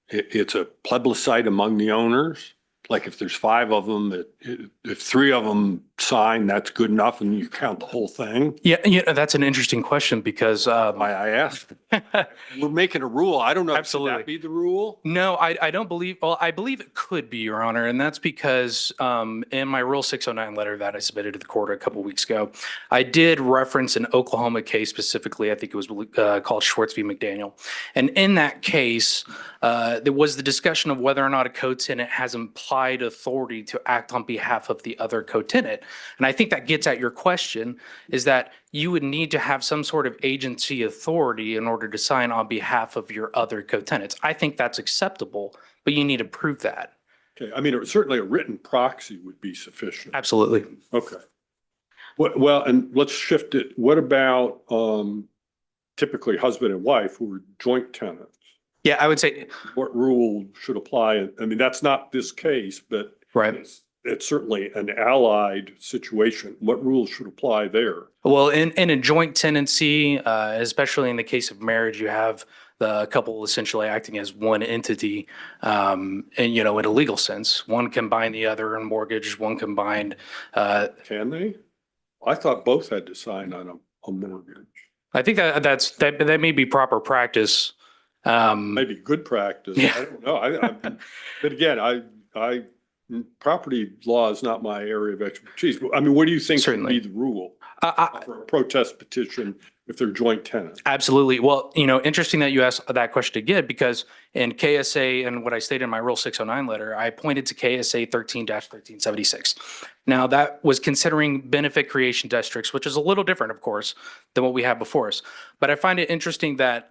it's a plebiscite among the owners? Like if there's 5 of them, if 3 of them sign, that's good enough and you count the whole thing? Yeah, that's an interesting question because Why I asked. We're making a rule. I don't know. Should Absolutely. that be the rule? no, I don't believe, well, I believe it could be, Your Honor, and that's because in my Rule 609 letter that I submitted to the court a couple weeks ago, I did reference an Oklahoma case specifically. I think it was called Schwartz v. McDaniel. And in that case, there was the discussion of whether or not a co-tenant has implied authority to act on behalf of the other co-tenant. And I think that gets at your question, is that you would need to have some sort of agency authority in order to sign on behalf of your other co-tenants. I think that's acceptable, but you need to prove that. Okay, I mean, certainly a written proxy would be sufficient. Absolutely. Okay. Well, and let's shift it. What about typically husband and wife who are joint tenants? Yeah, I would say, What rule should apply? I mean, that's not this case, but right. it's certainly an allied situation. What rules should apply there? Well, in a joint tenancy, especially in the case of marriage, you have the couple essentially acting as one entity, and, in a legal sense. One can bind the other in mortgage, one can bind, Can they? I thought both had to sign on a mortgage. I think that may be proper practice. Maybe good practice. Yeah. I don't know. But again, I Property law is not my area of expertise. I mean, what do you think should Certainly. be the rule I- for a protest petition if they're joint tenants? Absolutely. Well, interesting that you asked that question again, because in KSA and what I stated in my Rule 609 letter, I pointed to KSA 13-1376. Now, that was considering benefit creation districts, which is a little different, of course, than what we have before us. But I find it interesting that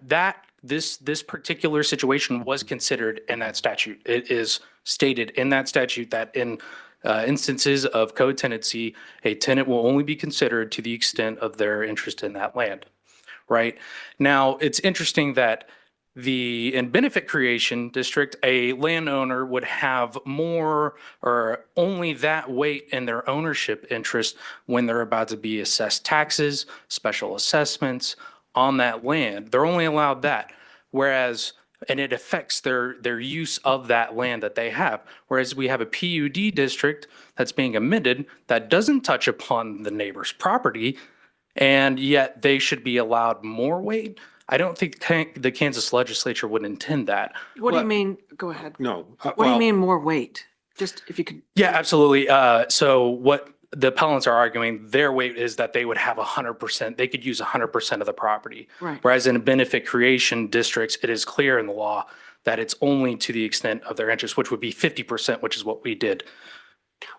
this particular situation was considered in that statute. It is stated in that statute that in instances of co-tenancy, a tenant will only be considered to the extent of their interest in that land, right? Now, it's interesting that in benefit creation district, a landowner would have more or only that weight in their ownership interest when they're about to be assessed taxes, special assessments on that land. They're only allowed that. Whereas, and it affects their use of that land that they have. Whereas we have a PUD district that's being amended that doesn't touch upon the neighbor's property, and yet they should be allowed more weight. I don't think the Kansas legislature would intend that. What do you mean? Go ahead. No. What do you mean more weight? Just if you could. Yeah, absolutely. So what the appellants are arguing, their weight is that they would have 100%, they could use 100% of the property. Right. Whereas in benefit creation districts, it is clear in the law that it's only to the extent of their interest, which would be 50%, which is what we did.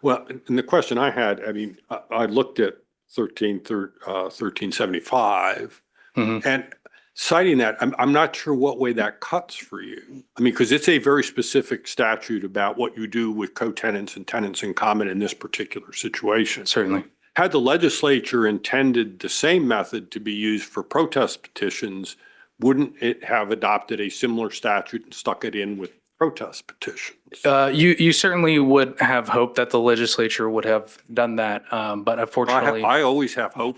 Well, and the question I had, I mean, I looked at 1375 and citing that, I'm not sure what way that cuts for you. I mean, because it's a very specific statute about what you do with co-tenants and tenants in common in this particular situation. Certainly. Had the legislature intended the same method to be used for protest petitions, wouldn't it have adopted a similar statute and stuck it in with protest petitions? You certainly would have hoped that the legislature would have done that, but unfortunately. I always have hope.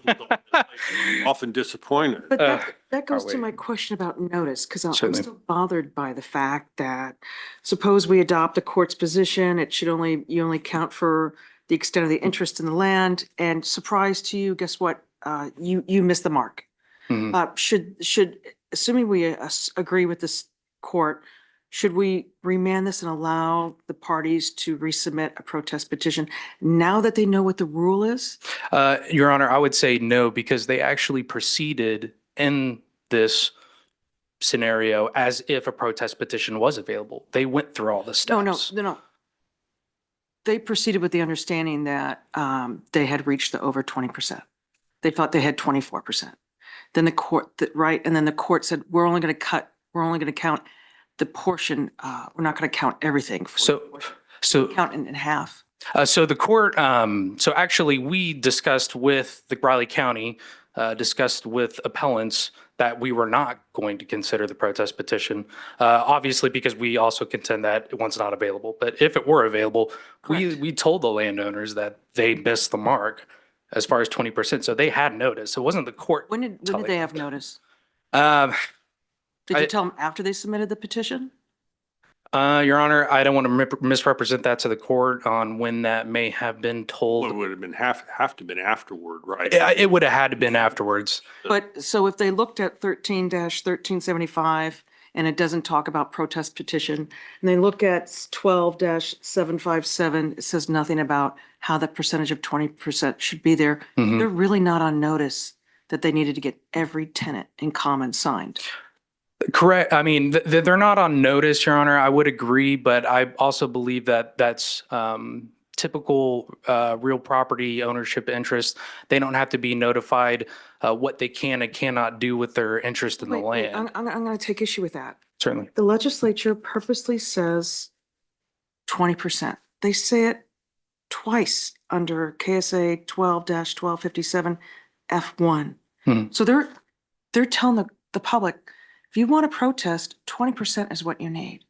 Often disappointed. But that goes to my question about notice, because I'm Certainly. still bothered by the fact that suppose we adopt the court's position, you only count for the extent of the interest in the land, and surprise to you, guess what? You missed the mark. Assuming we agree with this court, should we remand this and allow the parties to resubmit a protest petition now that they know what the rule is? Your Honor, I would say no, because they actually proceeded in this scenario as if a protest petition was available. They went through all the steps. No. They proceeded with the understanding that they had reached the over 20%. They thought they had 24%. Then the court, and then the court said, we're only going to count the portion, we're not going to count everything. Count in half. So the court, so actually we discussed with the Riley County, discussed with appellants that we were not going to consider the protest petition, obviously because we also contend that one's not available. But if it were available, we told the landowners that they missed the mark as far as 20%. So they had notice. It wasn't the court. When did they have notice? Did I- you tell them after they submitted the petition? Your Honor, I don't want to misrepresent that to the court on when that may have been Well, it told. would have been have to been afterward, right? It would have had to been afterwards. But so if they looked at 13-1375 and it doesn't talk about protest petition, and they look at 12-757, it says nothing about how the percentage of 20% should be there. Mhm. They're really not on notice that they needed to get every tenant in common signed. Correct. I mean, they're not on notice, Your Honor. I would agree, but I also believe that that's typical real property ownership interest. They don't have to be notified what they can and cannot do with their interest in the Wait, land. I'm going to take issue with that. Certainly. The legislature purposely says 20%. They say it twice under KSA 12-1257 F1. So they're telling the public, if you want to protest, 20% is what you need.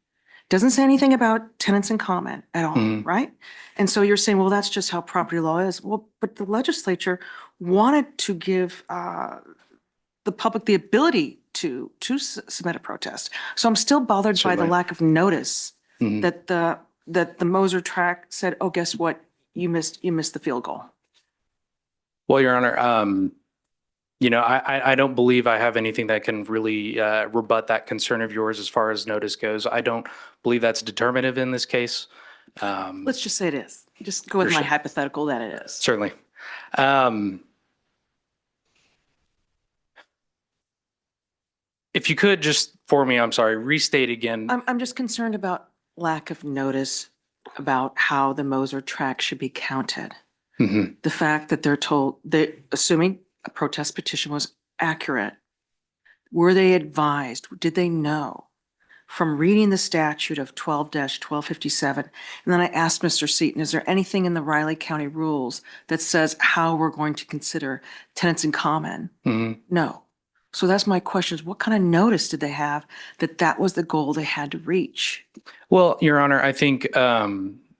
Doesn't say anything about tenants in common at all, right? And so you're saying, well, that's just how property law is. Well, but the legislature wanted to give the public the ability to submit a protest. So I'm still bothered by the Certainly. lack of notice that the Moser track said, oh, guess what? You missed the field goal. Well, Your Honor, I don't believe I have anything that can really rebut that concern of yours as far as notice goes. I don't believe that's determinative in this case. Let's just say it is. Just go with my Sure. hypothetical that it is. Certainly. If you could just, for me, I'm sorry, restate again. I'm just concerned about lack of notice about how the Moser track should be counted. Mhm. The fact that they're told, assuming a protest petition was accurate, were they advised, did they know from reading the statute of 12-1257? And then I asked Mr. Seaton, is there anything in the Riley County rules that says how we're going to consider tenants in common? Mhm. No. So that's my question is what kind of notice did they have that that was the goal they had to reach? Well, Your Honor, I think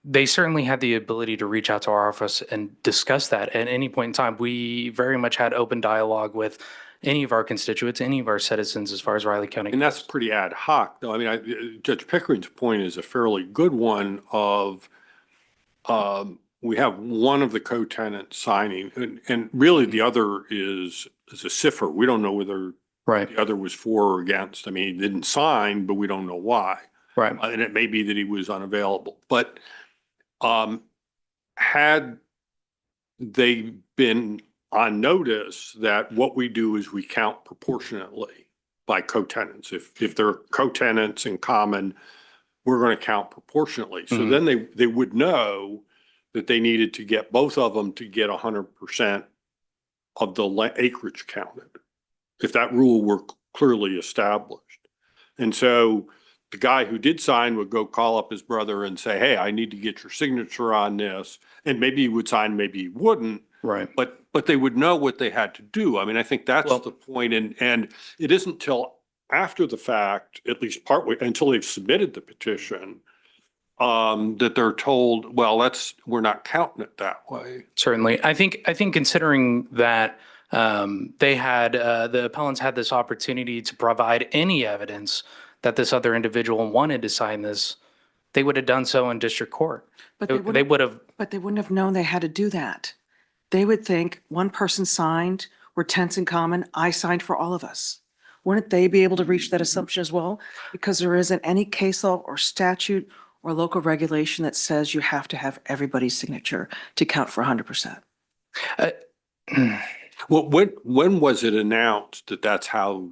they certainly had the ability to reach out to our office and discuss that at any point in time. We very much had open dialogue with any of our constituents, any of our citizens as far as Riley County. And that's pretty ad hoc, though. I mean, Judge Pickering's point is a fairly good one of, we have one of the co-tenants signing, and really the other is a cipher. We don't know whether Right, the other was for or against. I mean, he didn't sign, but we don't know why. right. And it may be that he was unavailable. But had they been on notice that what we do is we count proportionately by co-tenants. If they're co-tenants in common, we're going to count proportionately. So Mhm. then they would know that they needed to get both of them to get 100% of the acreage counted, if that rule were clearly established. And so the guy who did sign would go call up his brother and say, hey, I need to get your signature on this. And maybe he would sign, maybe he wouldn't. Right. But they would know what they had to do. I mean, I think that's Well- the point. And it isn't till after the fact, at least partway, until they've submitted the petition, that they're told, well, we're not counting it that way. Certainly. I think considering that they had, the appellants had this opportunity to provide any evidence that this other individual wanted to sign this, they would have done so in district court. But They would have, But they wouldn't have known they had to do that. They would think one person signed, we're tenants in common, I signed for all of us. Wouldn't they be able to reach that assumption as well? Because there isn't any case law or statute or local regulation that says you have to have everybody's signature to count for 100%. Well, when was it announced that that's how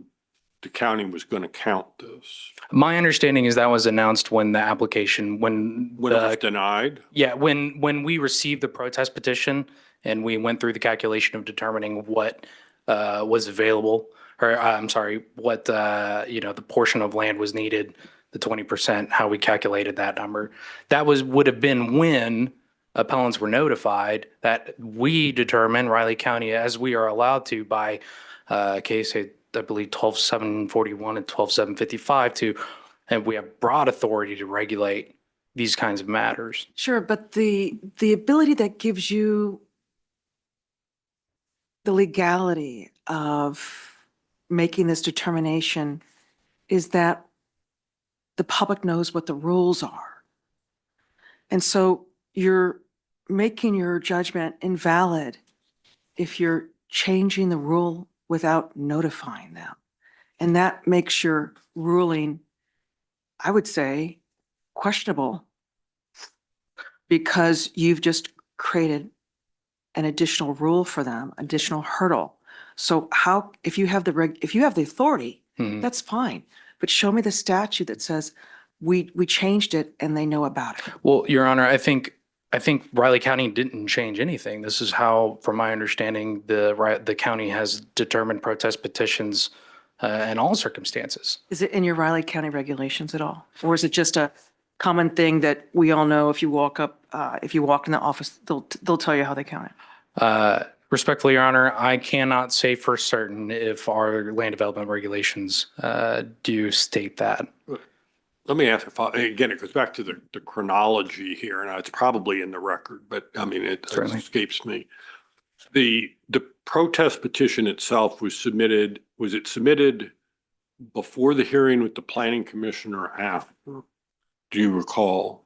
the county was going to count this? my understanding is that was announced when the application, when When it was denied? yeah, when we received the protest petition and we went through the calculation of determining what was available, or I'm sorry, what the portion of land was needed, the 20%, how we calculated that number. That would have been when appellants were notified that we determine Riley County, as we are allowed to by case, I believe 12-741 and 12-755 and we have broad authority to regulate these kinds of matters. Sure, but the ability that gives you the legality of making this determination is that the public knows what the rules are. And so you're making your judgment invalid if you're changing the rule without notifying them. And that makes your ruling, I would say, questionable because you've just created an additional rule for them, additional hurdle. So how, if you have the authority, Mhm. that's fine. But show me the statute that says we changed it and they know about it. Well, Your Honor, I think Riley County didn't change anything. This is how, from my understanding, the county has determined protest petitions in all circumstances. Is it in your Riley County regulations at all? Or is it just a common thing that we all know if you walk in the office, they'll tell you how they count it? Respectfully, Your Honor, I cannot say for certain if our land development regulations do state that. Let me ask again, it goes back to the chronology here, and it's probably in the record, but I mean, it Certainly. escapes me. The protest petition itself was submitted before the hearing with the planning commission or after? Do you recall?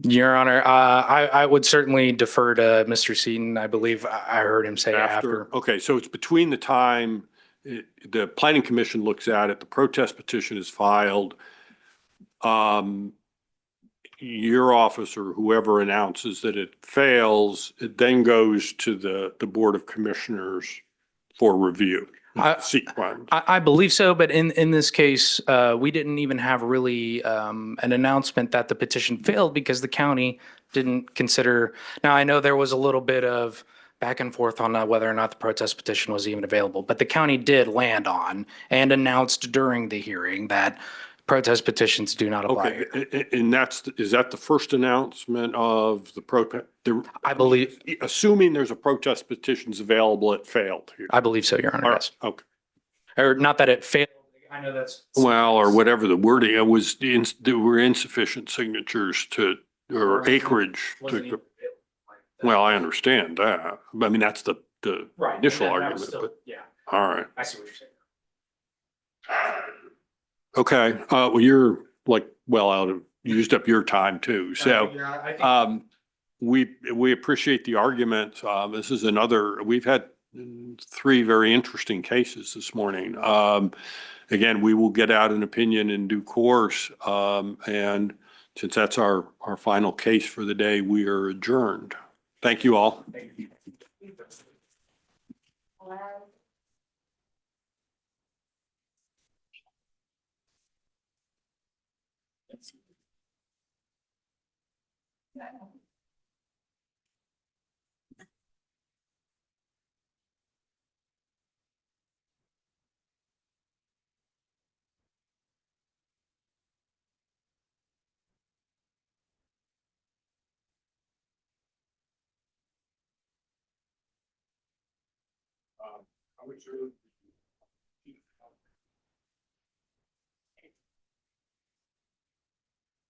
Your Honor, I would certainly defer to Mr. Seaton. I believe I heard him say after. Okay, so it's between the time the planning commission looks at it, the protest petition is filed. your office or whoever announces that it fails, it then goes to the Board of Commissioners for review. Sequence. I believe so, but in this case, we didn't even have really an announcement that the petition failed because the county didn't consider. Now, I know there was a little bit of back and forth on whether or not the protest petition was even available, but the county did land on and announced during the hearing that protest petitions do not apply. Okay, and is that the first announcement of the protest? I believe, Assuming there's a protest petitions available, it failed here. I believe so, Your Honor. All Yes. right, okay. Or not that it failed. I know that's. Well, or whatever the wording, there were insufficient signatures or acreage. Wasn't even like that. Well, I understand that. I mean, that's the Right. and initial that was argument, still- but, Yeah, all right. I see what you're saying. Okay, well, you're like, used up your time too, so. I think We appreciate the argument. This is we've had 3 very interesting cases this morning. Again, we will get out an opinion in due course. And since that's our final case for the day, we are adjourned. Thank you all. I would